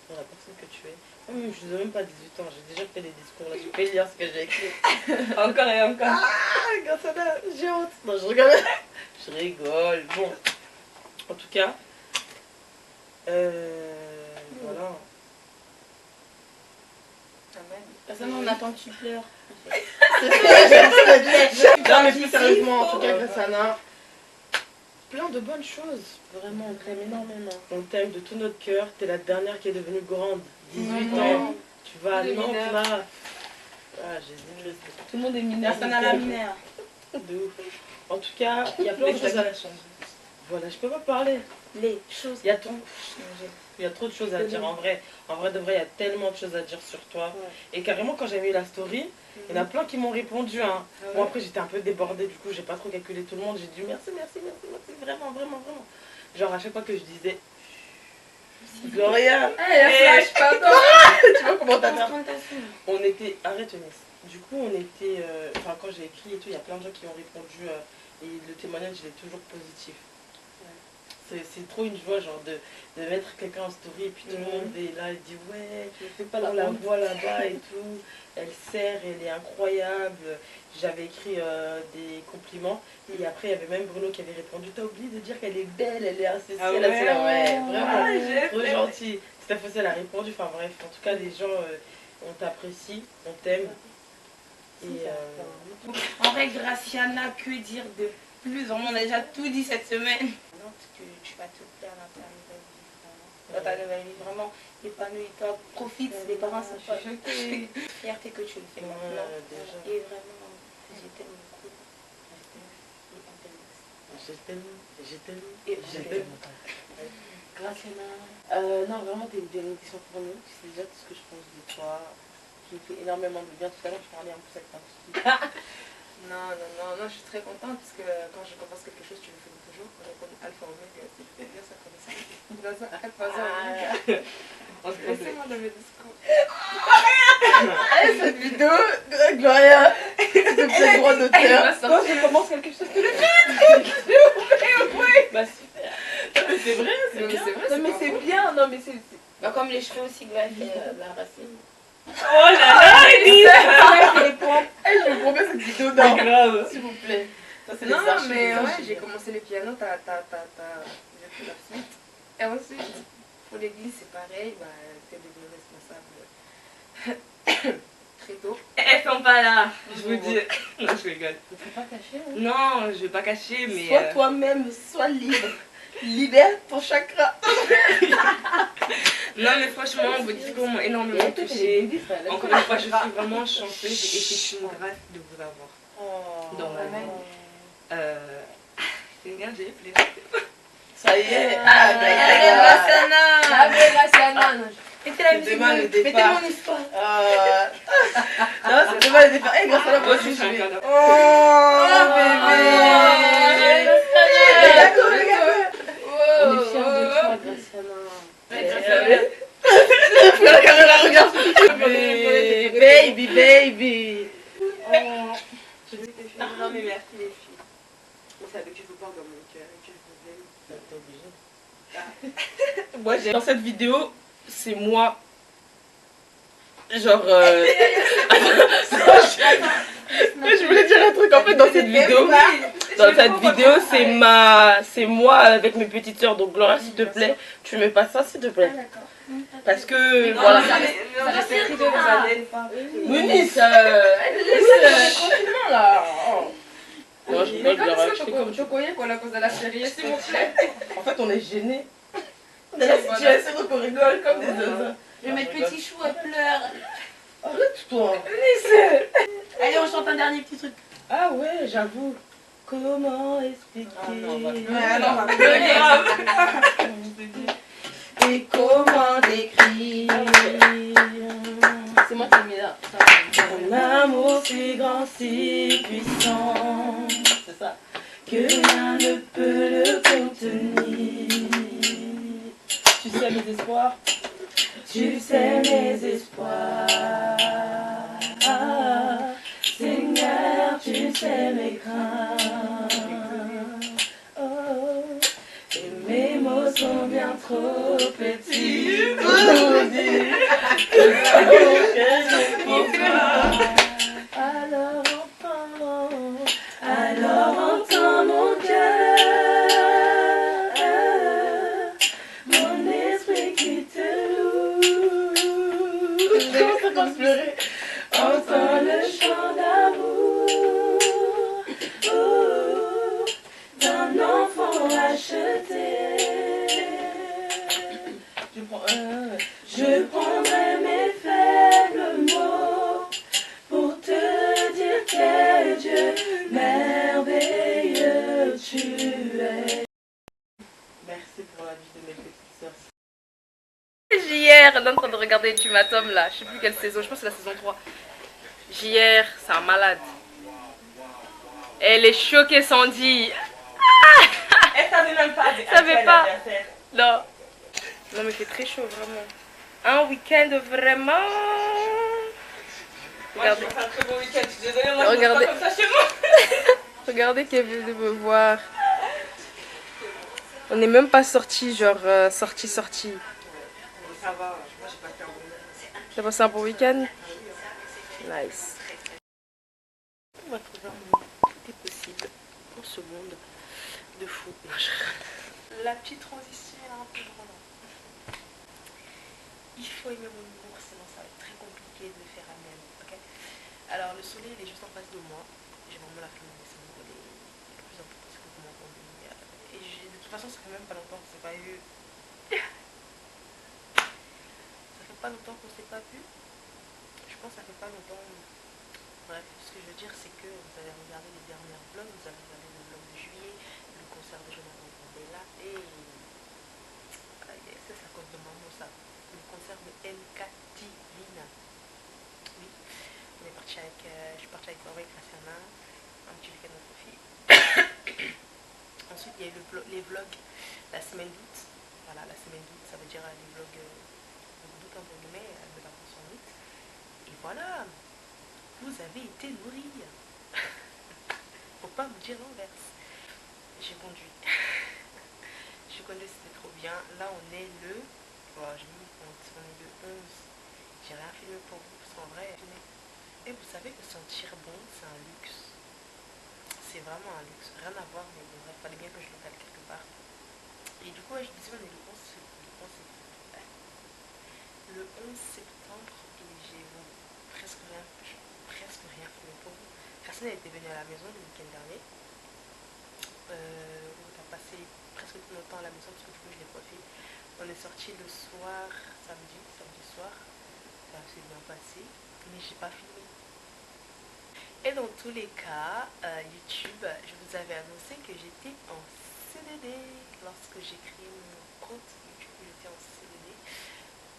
dans la personne que tu es. Je n'ai même pas 18 ans, j'ai déjà fait des discours là. Je peux lire ce que j'ai écrit. Encore et encore. Ah, grâce à ça, j'ai honte. Non, je rigole. Je rigole. Bon. En tout cas, voilà. Personne, on attend que tu pleures. Non, mais plus sérieusement, en tout cas, Graciana, plein de bonnes choses. Vraiment, on t'aime énormément. On t'aime de tout notre cœur. T'es la dernière qui est devenue grande. 18 ans. Tu vas à Nantes là. Ah, j'ai dit, tout le monde est mineur. Personne à la mineure. De ouf. En tout cas, il y a plein de choses à la changer. Voilà, je peux pas parler. Les choses. Il y a trop de choses à dire en vrai. En vrai de vrai, il y a tellement de choses à dire sur toi. Ouais. Et carrément, quand j'ai mis la story, il y en a plein qui m'ont répondu. Hein. Bon, après, j'étais un peu débordée, du coup, j'ai pas trop calculé tout le monde. J'ai dit merci, vraiment. Genre, à chaque fois que je disais Gloria, tu vois comment t'as dit. On était, arrête Eunice. Du coup, on était, enfin, quand j'ai écrit et tout, il y a plein de gens qui ont répondu et le témoignage, il est toujours positif. C'est trop une joie genre de mettre quelqu'un en story et puis tout le monde est là, il dit ouais, on la voit là-bas et tout, elle sert, elle est incroyable. J'avais écrit des compliments et après il y avait même Bruno qui avait répondu, t'as oublié de dire qu'elle est belle, elle est assez vraiment trop gentille. Steph aussi elle a répondu, enfin bref, en tout cas les gens on t'apprécie, on t'aime. Et en vrai, Graciana, que dire de plus? On a déjà tout dit cette semaine. Que tu vas te plaire dans ta nouvelle vie, dans ta nouvelle vie, vraiment épanouis-toi, profite, les parents sont pas fierté que tu le fais maintenant. Et vraiment, je t'aime beaucoup. Je t'aime. Graciana. Non, vraiment, t'es une bénédiction pour nous. Tu sais déjà tout ce que je pense de toi. Tu me fais énormément de bien. Tout à l'heure, je parlais un peu avec ta petite. Non, je suis très contente parce que quand je commence quelque chose, tu le fais toujours. Comme Alpha Omega, si tu fais bien ça comme ça. Alpha Omega. Laissez-moi dans mes discours. Allez, cette vidéo, Gloria, c'est le droit d'auteur. Quand je commence quelque chose, tu le fais. Bah super. Mais c'est vrai, c'est bien. Non, mais c'est bien. Non, mais c'est. Bah, comme les cheveux aussi, Gloria fait la racine. Oh là là, Elise. Je vous promets cette vidéo d'un grave, s'il vous plaît. Ça, non, mais ouais, j'ai commencé le piano, j'ai fait la suite. Et ensuite, pour l'église, c'est pareil, bah, t'es devenu responsable très tôt. Elles sont pas là, je vous dis. Non, je rigole. Tu ne peux pas cacher, hein? Non, je vais pas cacher, mais. Sois toi-même, sois libre. Libère ton chakra. Non, mais franchement, vos discours m'ont énormément touchée. Encore une fois, je suis vraiment chanceuse et c'est une grâce de vous avoir dans ma vie. Regarde, j'ai pleuré. Ça y est. Graciana. C'était la musique, c'était mon histoire. Non, c'est demain le départ. Graciana, moi aussi, je vais. Oh, bébé. On est fiers de toi, Graciana. La caméra regarde. Baby. Je dis que je suis. Non, mais merci les filles. Vous savez que je vous parle dans mon cœur et que je vous aime. Moi, dans cette vidéo, c'est moi. Genre. Je voulais dire un truc en fait dans cette vidéo. Dans cette vidéo, c'est moi avec mes petites soeurs. Donc Gloria, s'il te plaît, tu me passes ça s'il te plaît. Parce que voilà. Eunice, tranquillement là. Non, je rigole, Gloria. Tu à cause de la série, s'il vous plaît. En fait, on est gênés. On est dans la situation donc on rigole comme des oiseaux. Je mets petit chou, elle pleure. Arrête-toi. Allez, on chante un dernier petit truc. Ah ouais, j'avoue. Comment expliquer? Et comment décrire? C'est moi qui ai mis là. Un amour si grand, si puissant, C'est ça. que rien ne peut le contenir. Tu sais mes espoirs, tu sais mes espoirs. Ah, Seigneur, tu sais mes craintes. Oh, et mes mots sont bien trop petits pour dire que je kiffe. Alors entends mon cœur, mon esprit qui te loue. Entends le chant d'amour d'un enfant acheté. Je prendrai mes faibles mots pour te dire quel Dieu merveilleux tu es. Merci pour la vie de mes petites sœurs. JR, elle est en train de regarder Ultimatum là. Je sais plus quelle saison, je pense que c'est la saison 3. JR, c'est un malade. Elle est choquée, Sandy. Elle savait même pas. Elle savait pas. Non. Non mais il fait très chaud vraiment. Un week-end vraiment. Regardez. Moi, je vais faire un très beau week-end. Je suis désolée, moi Regardez. je ne pas comme ça chez moi. Regardez qu'elle veut de me voir. On n'est même pas sorti, genre sorti. Ça va, moi j'ai pas fait un bon week-end. T'as passé un bon week-end? Nice. On va trouver un moment. Tout est possible dans ce monde de fou. La petite transition est un peu grande. Il faut aimer mon humour, sinon ça va être très compliqué de le faire à même. Okay, alors le soleil il est juste en face de moi. J'ai vraiment la flemme de descendre. Il est plus important que vous m'entendez. Et de toute façon ça fait même pas longtemps qu'on s'est pas vu. Ça fait pas longtemps qu'on s'est pas vu. Je pense que ça fait pas longtemps. Bref, ce que je veux dire c'est que vous avez regardé les dernières vlogs, vous avez regardé le vlog de juillet, le concert de Jonathan Mandela et c'est à cause de maman ça. Le concert de MK Divina. Oui, on est parti avec, je suis partie avec Auré Graciana, un petit week-end entre filles. Ensuite il y a eu les vlogs la semaine d'août. Voilà, la semaine d'août, ça veut dire les vlogs d'août entre guillemets, de vacances en août. Et voilà, vous avez été nourris. Faut pas me dire l'inverse. J'ai conduit. Je connais, c'était trop bien. Là on est le... Bon, j'ai mis le compte, on est le 11. J'ai rien filmé pour vous, parce qu'en vrai... Et vous savez que sentir bon, c'est un luxe. C'est vraiment un luxe. Rien à voir, mais bon, il fallait bien que je le cale quelque part. Et du coup, ouais, je disais, on est le 11 septembre. Le 11 septembre, et j'ai presque rien filmé pour vous. Personne n'était venu à la maison le week-end dernier. On a passé presque tout notre temps à la maison parce que du coup je l'ai pas fait. On est sorti le soir, samedi soir. Ça s'est bien passé, mais j'ai pas filmé. Et dans tous les cas, YouTube, je vous avais annoncé que j'étais en CDD. Lorsque j'ai créé mon compte YouTube, j'étais en CDD.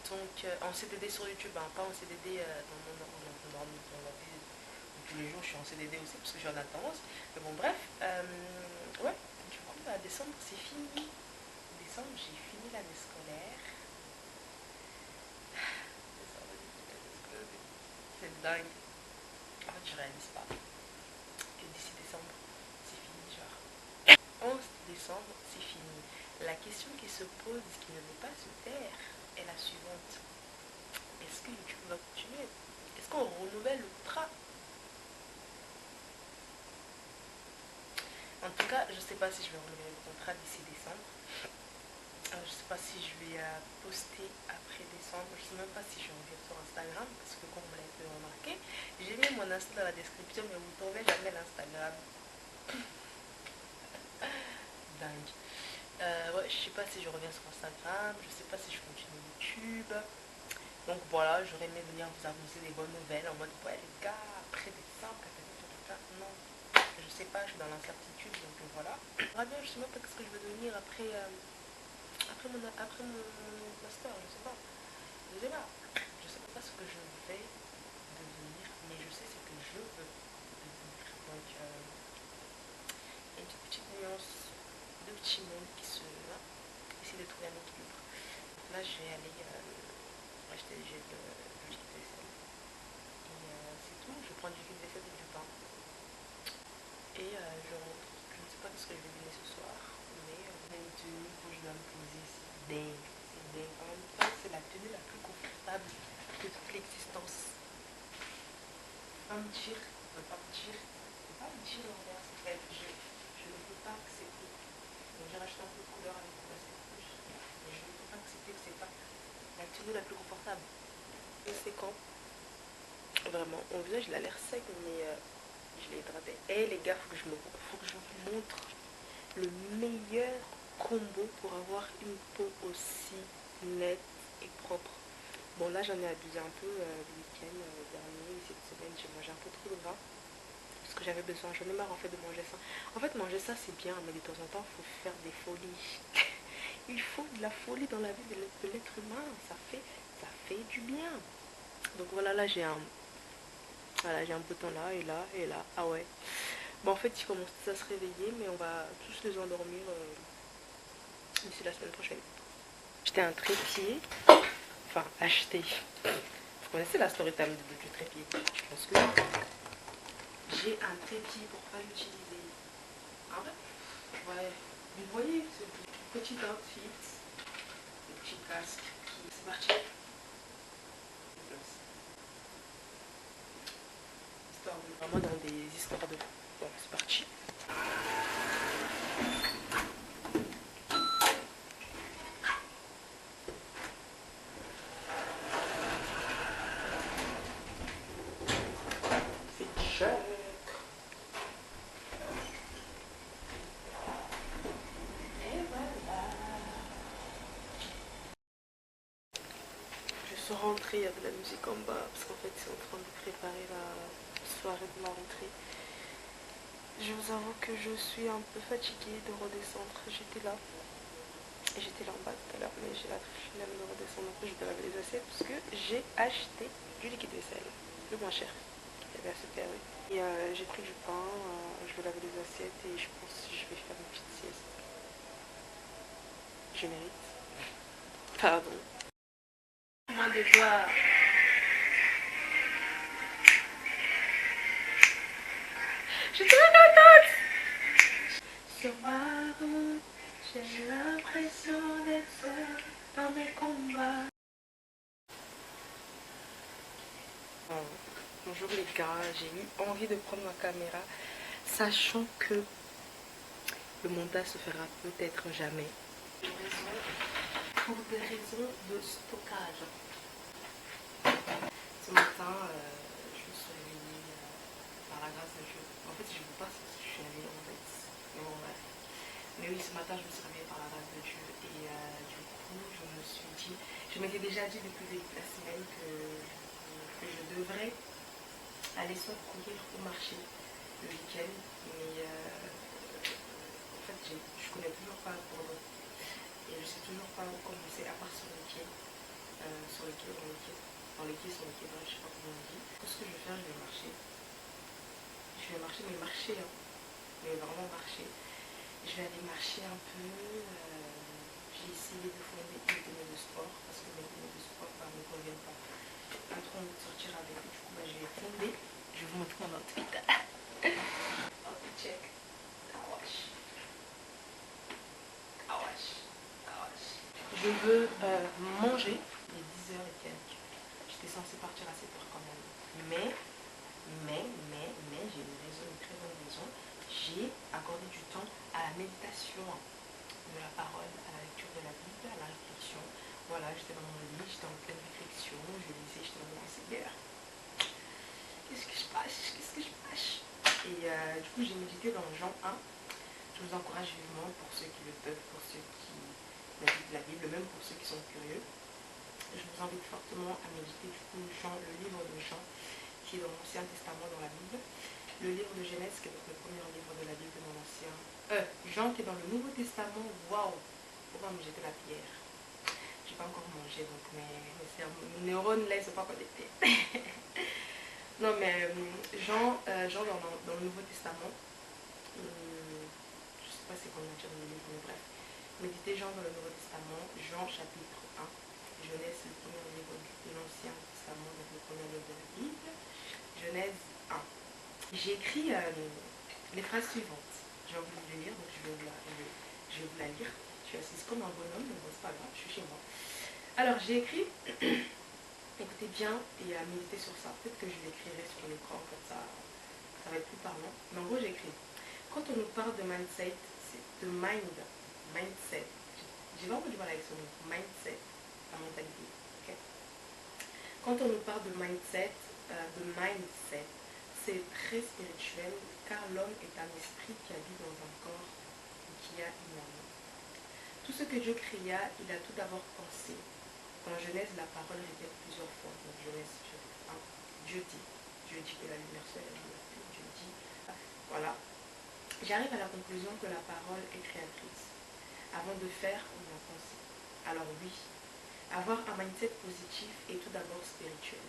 Donc en CDD sur YouTube, hein, pas en CDD dans la vie. Tous les jours je suis en CDD aussi parce que je suis en alternance. Mais bon bref, ouais, du coup décembre c'est fini. Décembre j'ai fini l'année scolaire. C'est dingue. En fait je réalise pas. Et d'ici décembre c'est fini genre. 11 décembre c'est fini. La question qui se pose, qui ne veut pas se taire, est la suivante. Est-ce que YouTube va continuer? Est-ce qu'on renouvelle le contrat? En tout cas, je ne sais pas si je vais renouveler le contrat d'ici décembre. Je ne sais pas si je vais poster après décembre. Je ne sais même pas si je vais revenir sur Instagram. Parce que comme vous l'avez pu remarquer, j'ai mis mon Insta dans la description, mais vous ne trouvez jamais l'Instagram. Dingue. Ouais, je ne sais pas si je reviens sur Instagram. Je ne sais pas si je continue YouTube. Donc voilà, j'aurais aimé venir vous annoncer des bonnes nouvelles en mode ouais les gars, après décembre, non, je sais pas, je suis dans l'incertitude, donc voilà. J'aimerais bien, je sais même pas ce que je veux devenir après mon master, je sais pas. Je sais pas. Je sais pas ce que je vais devenir, mais je sais ce que je veux devenir. Donc il y a une petite nuance, deux petits mondes qui se essayer de trouver un équilibre. Là je vais aller acheter des jets de liquide vaisselle. Et c'est tout, je prends du liquide vaisselle et du pain. Et je rentre. Je ne sais pas ce que je vais dîner ce soir, mais une tenue quand je dois me poser, c'est dingue. C'est dingue. En même temps, c'est la tenue la plus confortable de toute l'existence. Pas me dire, pas me dire l'envers, c'est fait. Je ne peux pas accepter. Donc j'ai racheté un peu de couleur avec le basket rouge. Mais je ne peux pas accepter que c'est pas la tenue la plus confortable. Et c'est quand vraiment, mon visage il a l'air sec, mais je l'ai hydraté. Et les gars, faut que je vous montre le meilleur combo pour avoir une peau aussi nette et propre. Bon là j'en ai abusé un peu le week-end dernier, cette semaine j'ai mangé un peu trop de gras. Parce que j'avais besoin, j'en ai marre en fait de manger ça. En fait manger ça c'est bien, mais de temps en temps il faut faire des folies. Il faut de la folie dans la vie de l'être humain, ça fait du bien. Donc voilà, là j'ai un bouton là et là et là, ah ouais. Bon en fait ils commencent tous à se réveiller, mais on va tous les endormir d'ici la semaine prochaine. J'étais un trépied, enfin acheté. Vous connaissez la story time du trépied? Je pense que j'ai un trépied pour pas l'utiliser. En fait, ouais, vous voyez ce petit outfit, le petit casque qui c'est parti. Histoire de vraiment dans des histoires de. Bon, c'est parti. Rentrée, il y a de la musique en bas parce qu'en fait c'est en train de préparer la soirée de la rentrée. Je vous avoue que je suis un peu fatiguée de redescendre. J'étais là en bas tout à l'heure, mais j'ai la flemme de redescendre. Après je vais laver les assiettes parce que j'ai acheté du liquide vaisselle, le moins cher. Il y avait à Super U. Et j'ai pris du pain, je vais laver les assiettes et je pense que je vais faire une petite sieste. Je mérite. Pardon. Moins de boire. Je suis trop contente. Sur ma route, j'ai l'impression d'être seule dans mes combats. Bonjour les gars, j'ai eu envie de prendre ma caméra, sachant que le montage se fera peut-être jamais. Pour des raisons de stockage. Ce matin, je me suis réveillée par la grâce de Dieu. En fait, je ne veux pas si je suis réveillée en fait. Mais bon, bref. Mais oui, ce matin, je me suis réveillée par la grâce de Dieu. Et du coup, je me suis dit, je m'étais déjà dit depuis la semaine que je devrais aller soit courir au marché le week-end. Mais en fait, je connais toujours pas le cours. Et je sais toujours pas où commencer à part sur les pieds. Sur les pieds, je sais pas comment on dit. Tout ce que je vais faire, je vais marcher. Mais marcher, hein. Mais vraiment marcher. Je vais aller marcher un peu. J'ai essayé de fonder une tenue de sport parce que mes tenues de sport ne me conviennent pas. J'ai pas trop envie de sortir avec. Du coup, je vais fonder. Je vais vous montrer mon outfit. Outfit check. Je veux manger. Il est 10h et quelques. J'étais censée partir à 7h quand même. Mais, j'ai une raison, une très bonne raison. J'ai accordé du temps à la méditation de la parole, à la lecture de la Bible, à la réflexion. Voilà, j'étais dans mon lit, j'étais en pleine réflexion, je lisais, j'étais dans mon Seigneur. Qu'est-ce que je passe? Et du coup, j'ai médité dans Jean 1. Je vous encourage vivement pour ceux qui le peuvent, pour ceux qui méditent la Bible, même pour ceux qui sont curieux. Je vous invite fortement à méditer du coup Jean, le livre de Jean, qui est dans l'Ancien Testament dans la Bible. Le livre de Genèse, qui est donc le premier livre de la Bible dans l'Ancien. Jean, qui est dans le Nouveau Testament. Waouh! Pourquoi me jeter la pierre? J'ai pas encore mangé, donc mes neurones là, ils sont pas connectés. Non, mais Jean dans le Nouveau Testament, je sais pas c'est combien de livre, mais bref. Méditez Jean dans le Nouveau Testament, Jean chapitre 1, Genèse, le premier livre de l'Ancien Testament, donc le premier livre de la Bible, Genèse 1. J'ai écrit les phrases suivantes. J'ai envie de les lire, donc je vais vous la lire. Je suis assise comme un bonhomme, mais bon, c'est pas grave, je suis chez moi. Alors, j'ai écrit, écoutez bien et méditez sur ça. Peut-être que je l'écrirai sur l'écran, comme ça va être plus parlant. Mais en gros, j'ai écrit, quand on nous parle de mindset, c'est de mindset. J'ai vraiment du mal avec ce mot, mindset, la mentalité. Okay? Quand on nous parle de mindset, c'est très spirituel, car l'homme est un esprit qui habite dans un corps et qui a une âme. Tout ce que Dieu créa, il a tout d'abord pensé. Dans Genèse, la parole répète plusieurs fois. Donc Genèse chapitre 1, Dieu dit que la lumière soit la lumière, Dieu dit. Voilà. J'arrive à la conclusion que la parole est créatrice. Avant de faire, on a pensé. Alors oui, avoir un mindset positif est tout d'abord spirituel.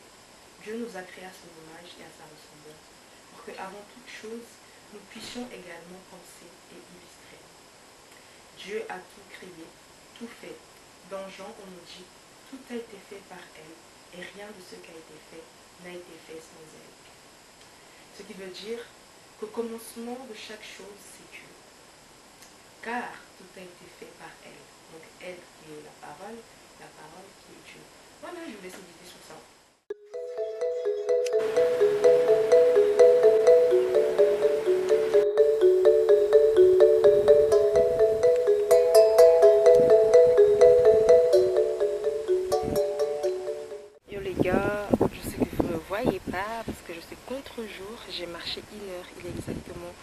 Dieu nous a créés à son image et à sa ressemblance, pour qu'avant toute chose, nous puissions également penser et illustrer. Dieu a tout créé, tout fait. Dans Jean, on nous dit, tout a été fait par elle, et rien de ce qui a été fait n'a été fait sans elle. Ce qui veut dire qu'au commencement de chaque chose, c'est Dieu. Car tout a été fait par elle. Donc elle qui est la parole qui est Dieu. Voilà, je vous laisse méditer sur ça. Yo les gars, je sais que vous ne me voyez pas parce que je suis contre-jour. J'ai marché 1 heure, il est exactement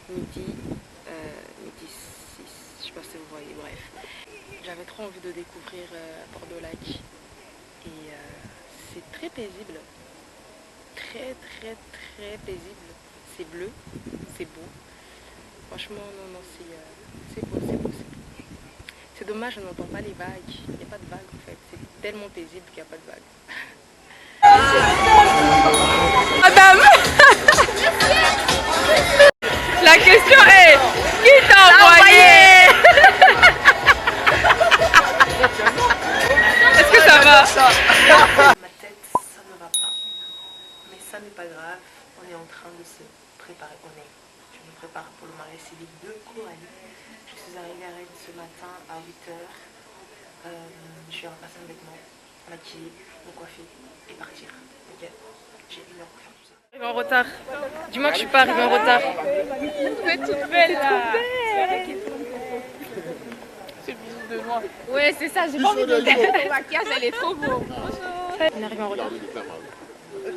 midi 6. Je sais pas si vous voyez, bref. J'avais trop envie de découvrir Bordeaux-Lac et c'est très paisible. Très paisible. C'est bleu, c'est beau. Franchement, non, c'est beau. C'est dommage, on n'entend pas les vagues. Il n'y a pas de vagues en fait. C'est tellement paisible qu'il n'y a pas de vagues. Madame, la question est, qui t'a envoyé? Est-ce que ça va? Ma tête, ça ne va pas. Mais ça n'est pas grave. On est en train de se préparer. Je me prépare pour le mariage civil de Coralie. Je suis arrivée à Rennes ce matin à 8 h. Je suis repassée en vêtements, maquillée, me coiffer et partir. Ok, j'ai 1 heure pour faire tout ça. Arrive en retard. Dis-moi que je suis pas arrivée en retard. Tu es toute belle là. C'est le bisou de loin. Ouais, c'est ça, j'ai pas envie de le faire. Ton maquillage, elle est trop beau. Bonjour. On est arrivé en retard.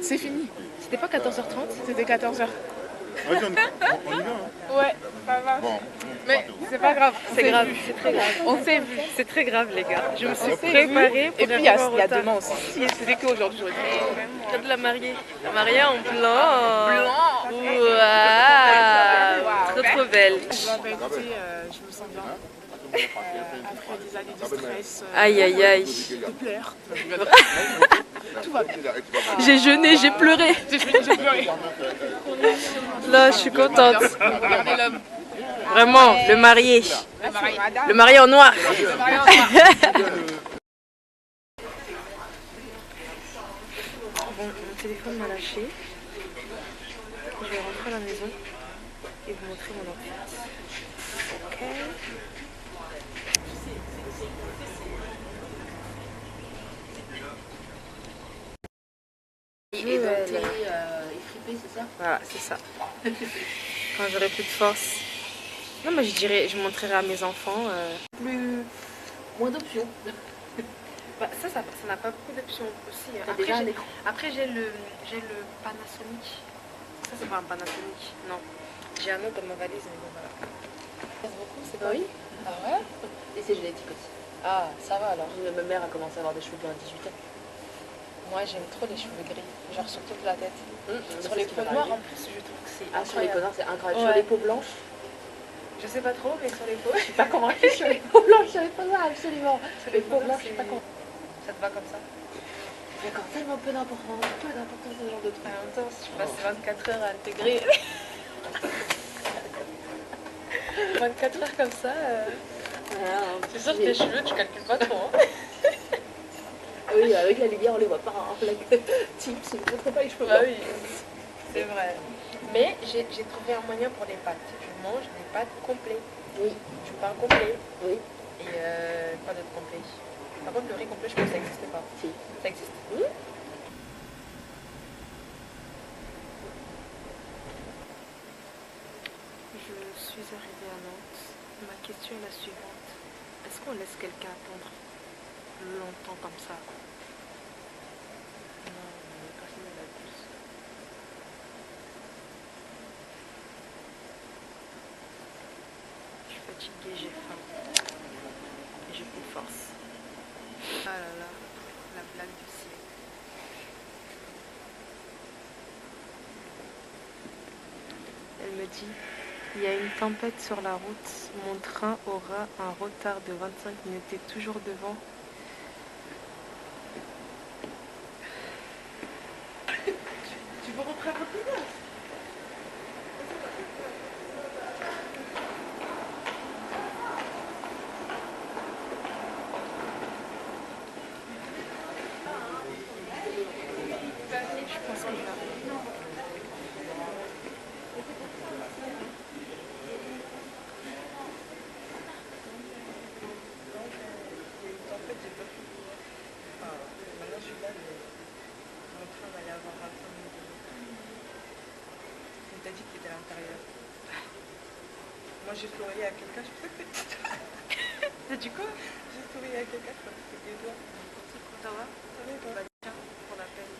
C'est fini. C'était pas 14h30? C'était 14h. On y va, hein? Ouais, ça va. Bon. Mais c'est pas grave. C'est grave, c'est très grave. On s'est vu. C'est très grave les gars. Je me suis préparée préparée pour et puis il y a retard. demain aussi. Si c'était qu'aujourd'hui, j'aurais fait. Regarde la mariée. La mariée en blanc. Blanc. Waouh. Trop belle. Écoutez, je me sens bien. Après des années de stress, Aïe. de pleurs. Tout va bien. J'ai jeûné, j'ai pleuré. J'ai pleuré. Là, je suis contente. Regardez l'homme. Vraiment, le marié. Le marié en noir. Bon, mon téléphone m'a lâché. Je vais rentrer à la maison et vous montrer mon outfit. Ok. Effripé, c'est ça? Voilà, c'est ça. Quand j'aurai plus de force. Non, mais je montrerai à mes enfants. Moins d'options. Bah, ça n'a pas beaucoup d'options aussi. T'as déjà un écran. Après, j'ai le Panasonic. Ça, c'est pas un Panasonic, non. J'ai un autre dans ma valise, mais bon, voilà. C'est pas oui? Ah ouais? Et c'est génétique aussi. Ah, ça va alors. Ma mère a commencé à avoir des cheveux blancs à 18 ans. Moi j'aime trop les cheveux gris, genre sur toute la tête. Sur les peaux noires noires en plus, je trouve que c'est Ah, sur les peaux incroyable. noires, c'est incroyable. Ouais. Sur les peaux blanches, Je sais pas trop, mais sur les peaux. je suis pas convaincue. Sur les peaux blanches, sur les peaux noires, absolument. Sur les peaux blanches, je suis pas convaincue. Ça te va comme ça? J'accorde tellement peu d'importance à ce genre de truc. En même temps, si tu passes 24 heures à intégrer 24 heures comme ça, c'est sûr que tes cheveux, tu calcules pas trop. Hein. Oui, avec la lumière, on les voit pas. Hein. Tips, je ne montre pas les cheveux Bah blancs. oui, c'est vrai. Mais j'ai trouvé un moyen pour les pâtes. Je mange des pâtes complets. Oui. Je parle complet. Oui. Et quoi d'autre complet? Par contre, le riz complet, je pense que ça n'existe pas. Si. Ça existe. Oui. Je suis arrivée à Nantes. Ma question est la suivante. Est-ce qu'on laisse quelqu'un attendre longtemps comme ça? Non, personne ne l'abuse. Je suis fatiguée, j'ai faim. Et j'ai plus de force. Ah là là, la blague du ciel. Elle me dit, il y a une tempête sur la route, mon train aura un retard de 25 minutes, t'es toujours devant. Tu veux rentrer à votre place? Je pense que je vais. En fait, j'ai pas pu. Enfin, maintenant je suis là, mais mon train va y avoir à 5 minutes. Il t'a dit que t'étais à l'intérieur. Moi j'ai souri à quelqu'un, je pensais que t'étais. T'as dit quoi? J'ai souri à quelqu'un, je pensais que c'était toi. Ça va? Ça va et toi? Bah tiens, pour la peine.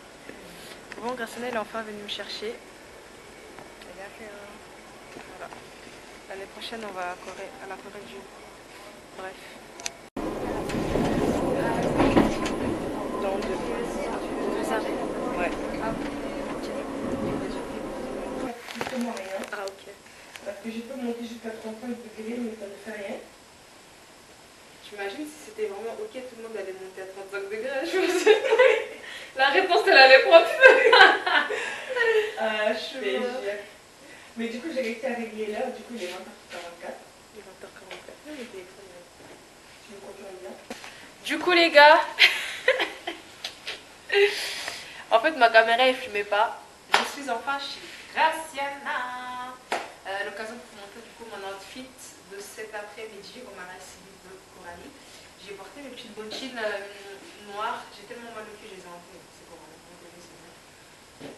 Bon, Graciana, elle est enfin venue me chercher. Elle a fait un... Voilà. L'année prochaine, on va à la Corée du... Bref. Dans 2 heures. Ouais. Justement rien. Ah ok. Parce que je peux monter jusqu'à 35 degrés, mais ça ne fait rien. J'imagine si c'était vraiment ok, tout le monde allait monter à 35 degrés. Je me suis... La réponse, elle allait prendre. Mais du coup, j'ai réussi à régler l'heure. Du coup, il est 20h44. Il est 20h44. Non, le téléphone, tu me confirmes bien. Du coup, les gars, en fait, ma caméra, elle ne filmait pas. Je suis enfin chez Graciana. L'occasion de vous montrer du coup mon outfit de cet après-midi au Marasili de Coralie. J'ai porté mes petites bottines noires. J'ai tellement mal au cul, je les ai enlevées. C'est bon,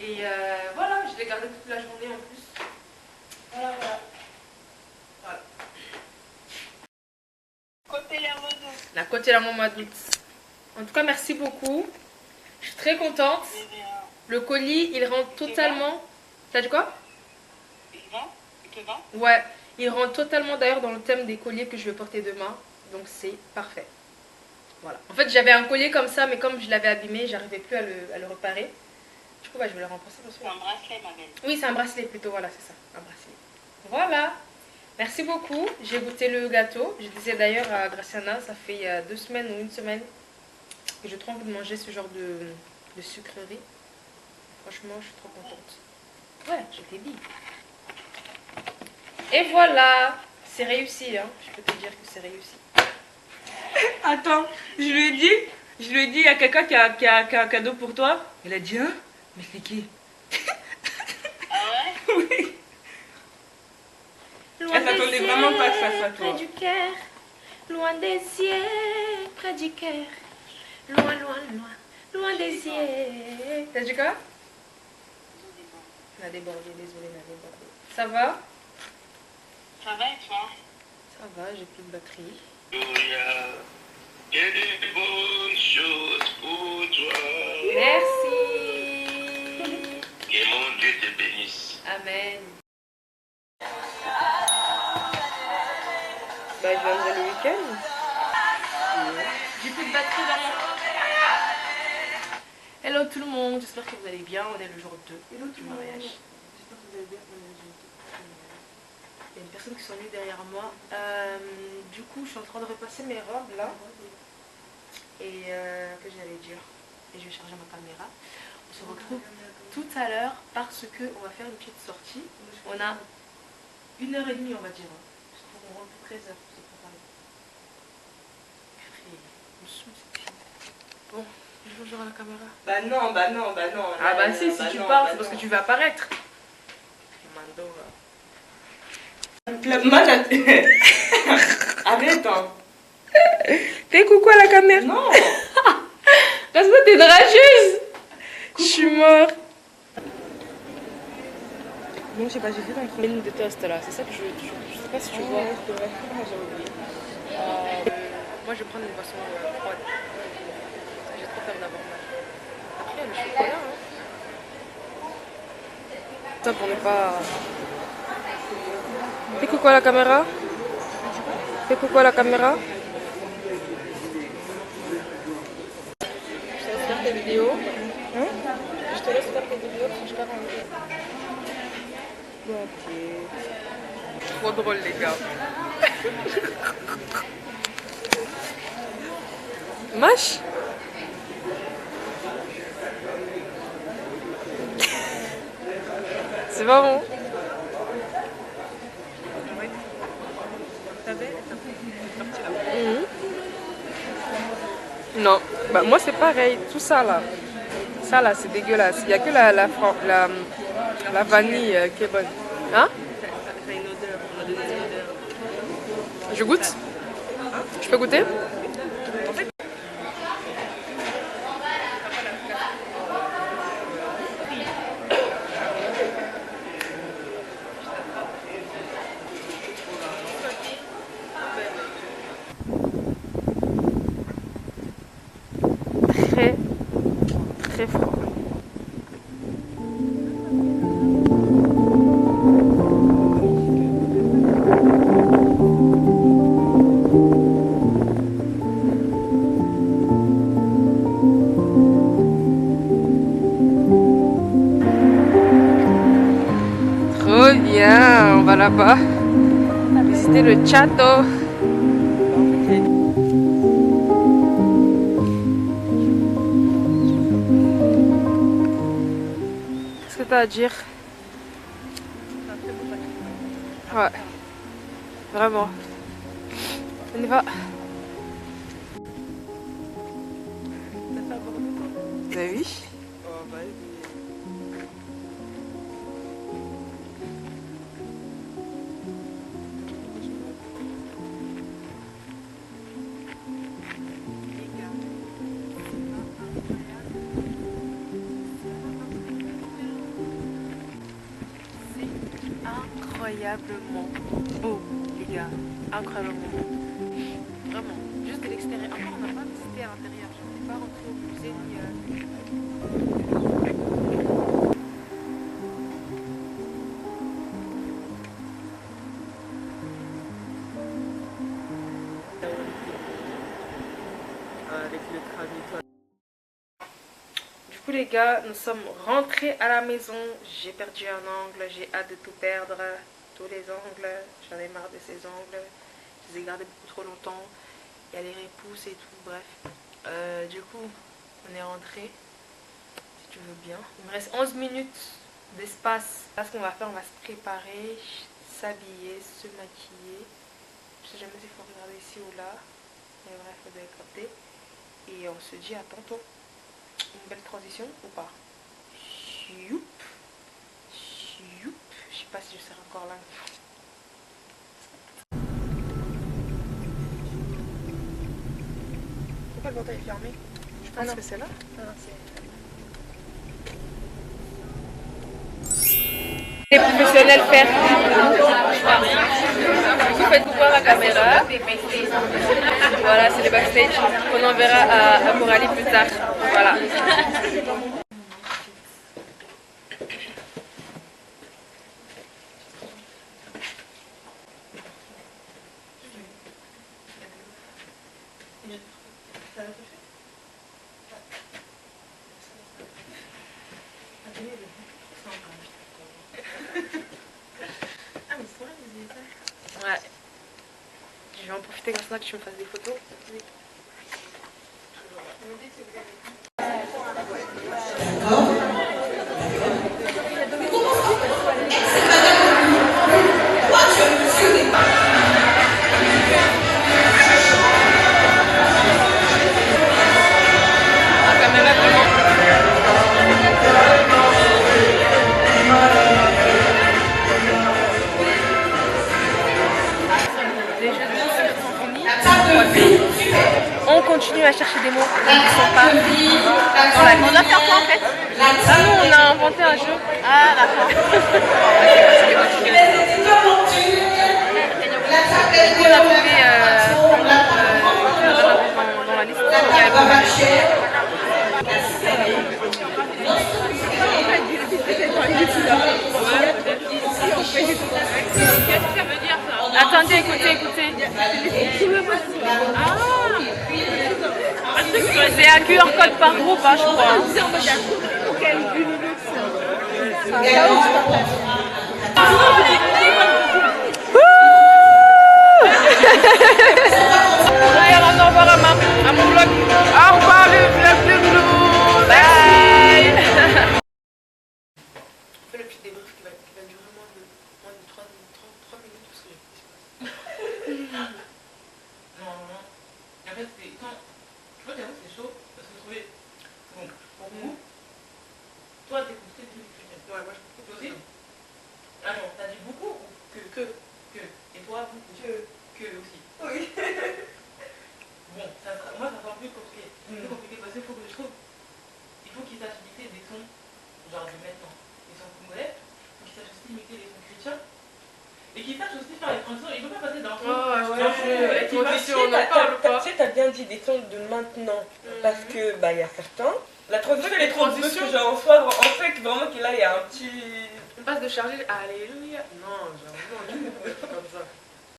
et voilà, je l'ai gardé toute la journée en plus. Voilà, voilà. Voilà. La côté la Mamadou. En tout cas, merci beaucoup. Je suis très contente. Le colis, il rentre totalement. T'as dit quoi? Il te va? Ouais, il rentre totalement d'ailleurs dans le thème des colliers que je vais porter demain. Donc c'est parfait. Voilà. En fait, j'avais un collier comme ça, mais comme je l'avais abîmé, j'arrivais plus à le réparer. Du coup, bah, je vais le remplacer. C'est un bracelet, ma belle. Oui, c'est un bracelet plutôt. Voilà, c'est ça. Un bracelet. Voilà. Merci beaucoup. J'ai goûté le gâteau. Je disais d'ailleurs à Graciana, ça fait 2 semaines ou 1 semaine que j'ai trop envie de manger ce genre de sucrerie. Franchement, je suis trop contente. Ouais, je t'ai dit. Et voilà. C'est réussi, hein. Je peux te dire que c'est réussi. Attends, je lui ai dit, il y a quelqu'un qui a un cadeau pour toi. Elle a dit, hein? Mais c'est qui? Ah ouais? Oui. Elle s'attendait vraiment pas que ça soit toi. Près du cœur, loin des yeux, près du cœur. Loin, loin, loin, loin des yeux. T'as dit quoi? On a débordé, désolé, on a débordé. Ça va? Ça va et toi? Ça va, j'ai plus de batterie. Il y a des bonnes choses pour toi. Merci. Que mon Dieu te bénisse. Amen. Bah, je viendrai le week-end. J'ai plus de batterie dans mon... Hello tout le monde, j'espère que vous allez bien. On est le jour 2 du mariage. J'espère que vous allez bien. On est le jour 2 du mariage. Il y a une personne qui s'ennuie derrière moi. Du coup, je suis en train de repasser mes robes là. Et que j'allais dire. Et je vais charger ma caméra. On se retrouve tout à l'heure parce qu'on va faire une petite sortie. On a 1h30 on va dire. Parce qu'on rentre 13h pour se préparer. Bon, je joue à la caméra. Bah non. Ah bah si tu parles, c'est parce que tu vas apparaître. Mando. Clubman, arrête hein. Fais coucou à la caméra. Non. Parce que t'es une rageuse. Je suis mort. Bon, je sais pas, j'ai vu dans une ligne de toast là. C'est ça que je sais pas si tu vois. Moi je vais prendre une boisson froide. J'ai trop peur d'avoir mal. Après, il y a le chocolat. Ça pour ne pas. Fais coucou à la caméra. Fais coucou à la caméra. Je te laisse faire tes vidéos. Je te laisse faire tes vidéos parce que je pars en vidéo. Ok. Trop drôle les gars. Mâche. C'est pas bon. Non, bah moi c'est pareil, tout ça là c'est dégueulasse. Il n'y a que la vanille qui est bonne. Hein? Ça a une odeur, on a donné une odeur. Je goûte? Je peux goûter? En fait, très froid. Trop bien, on va là-bas visiter le château. Qu'est-ce que tu as à dire? Ouais, vraiment. On y va. Bah oui. Incroyablement beau, les gars. Incroyablement beau. Vraiment. Juste de l'extérieur. Encore, on n'a pas visité à l'intérieur. Je n'ai pas rentré au musée ni. Avec le crâne. Du coup les gars, nous sommes rentrés à la maison. J'ai perdu un ongle, j'ai hâte de tout perdre. Tous les ongles, j'en ai marre de ces ongles. Je les ai gardés beaucoup trop longtemps. Il y a les repousses et tout, bref. Du coup, on est rentré. Si tu veux bien. Il me reste 11 minutes d'espace. Là, ce qu'on va faire, on va se préparer, s'habiller, se maquiller. Je sais jamais s'il faut regarder ici ou là. Mais bref, vous avez capté. Et on se dit à tantôt. Une belle transition ou pas? Youp. Youp. Je sais pas si je serai encore là. Pourquoi le portail est fermé? Je pense que c'est là. Les professionnels faire. Vous faites voir la caméra. Voilà, c'est les backstage qu'on enverra à Coralie plus tard. Voilà. avec un snack, tu me fasses des photos. On continue à chercher des mots qui ne sont pas dans la liste. On doit faire quoi en fait? Ah non, on a inventé un jeu. Ah d'accord. Du coup, on a trouvé dans la liste. Attendez, écoutez. C'est un QR code par groupe, hein, je crois. Regarde, au revoir à mon vlog. Au revoir le vlog de Blue. Bye. On fait le petit débrief qui va durer moins de 3 minutes parce que j'ai plus d'espace. Non. En fait, c'est quand... Je crois qu'avant c'était chaud parce que je trouvais... Bon, pour vous, toi t'es écouté tout le film. Ouais, moi je t'écoute aussi. Ah non, t'as dit beaucoup ou que. Et toi, beaucoup. Que aussi. Oui. Bon, moi ça sera plus compliqué. Plus compliqué parce qu'il faut que je trouve... Il faut qu'ils sachent imiter des sons, genre de maintenant. Des sons congolais. Il faut qu'ils sachent aussi imiter les sons chrétiens. Et qu'ils sachent aussi faire les transitions. Il ne peut pas passer d'un son. Les transitions, on en parle pas. Tu sais, t'as bien dit des sons de maintenant. Parce que, bah, il y a certains. La transition, les transitions, genre, en fait, vraiment, que là, il y a un petit. On passe de charger à Alléluia. Non, genre, non, comme ça.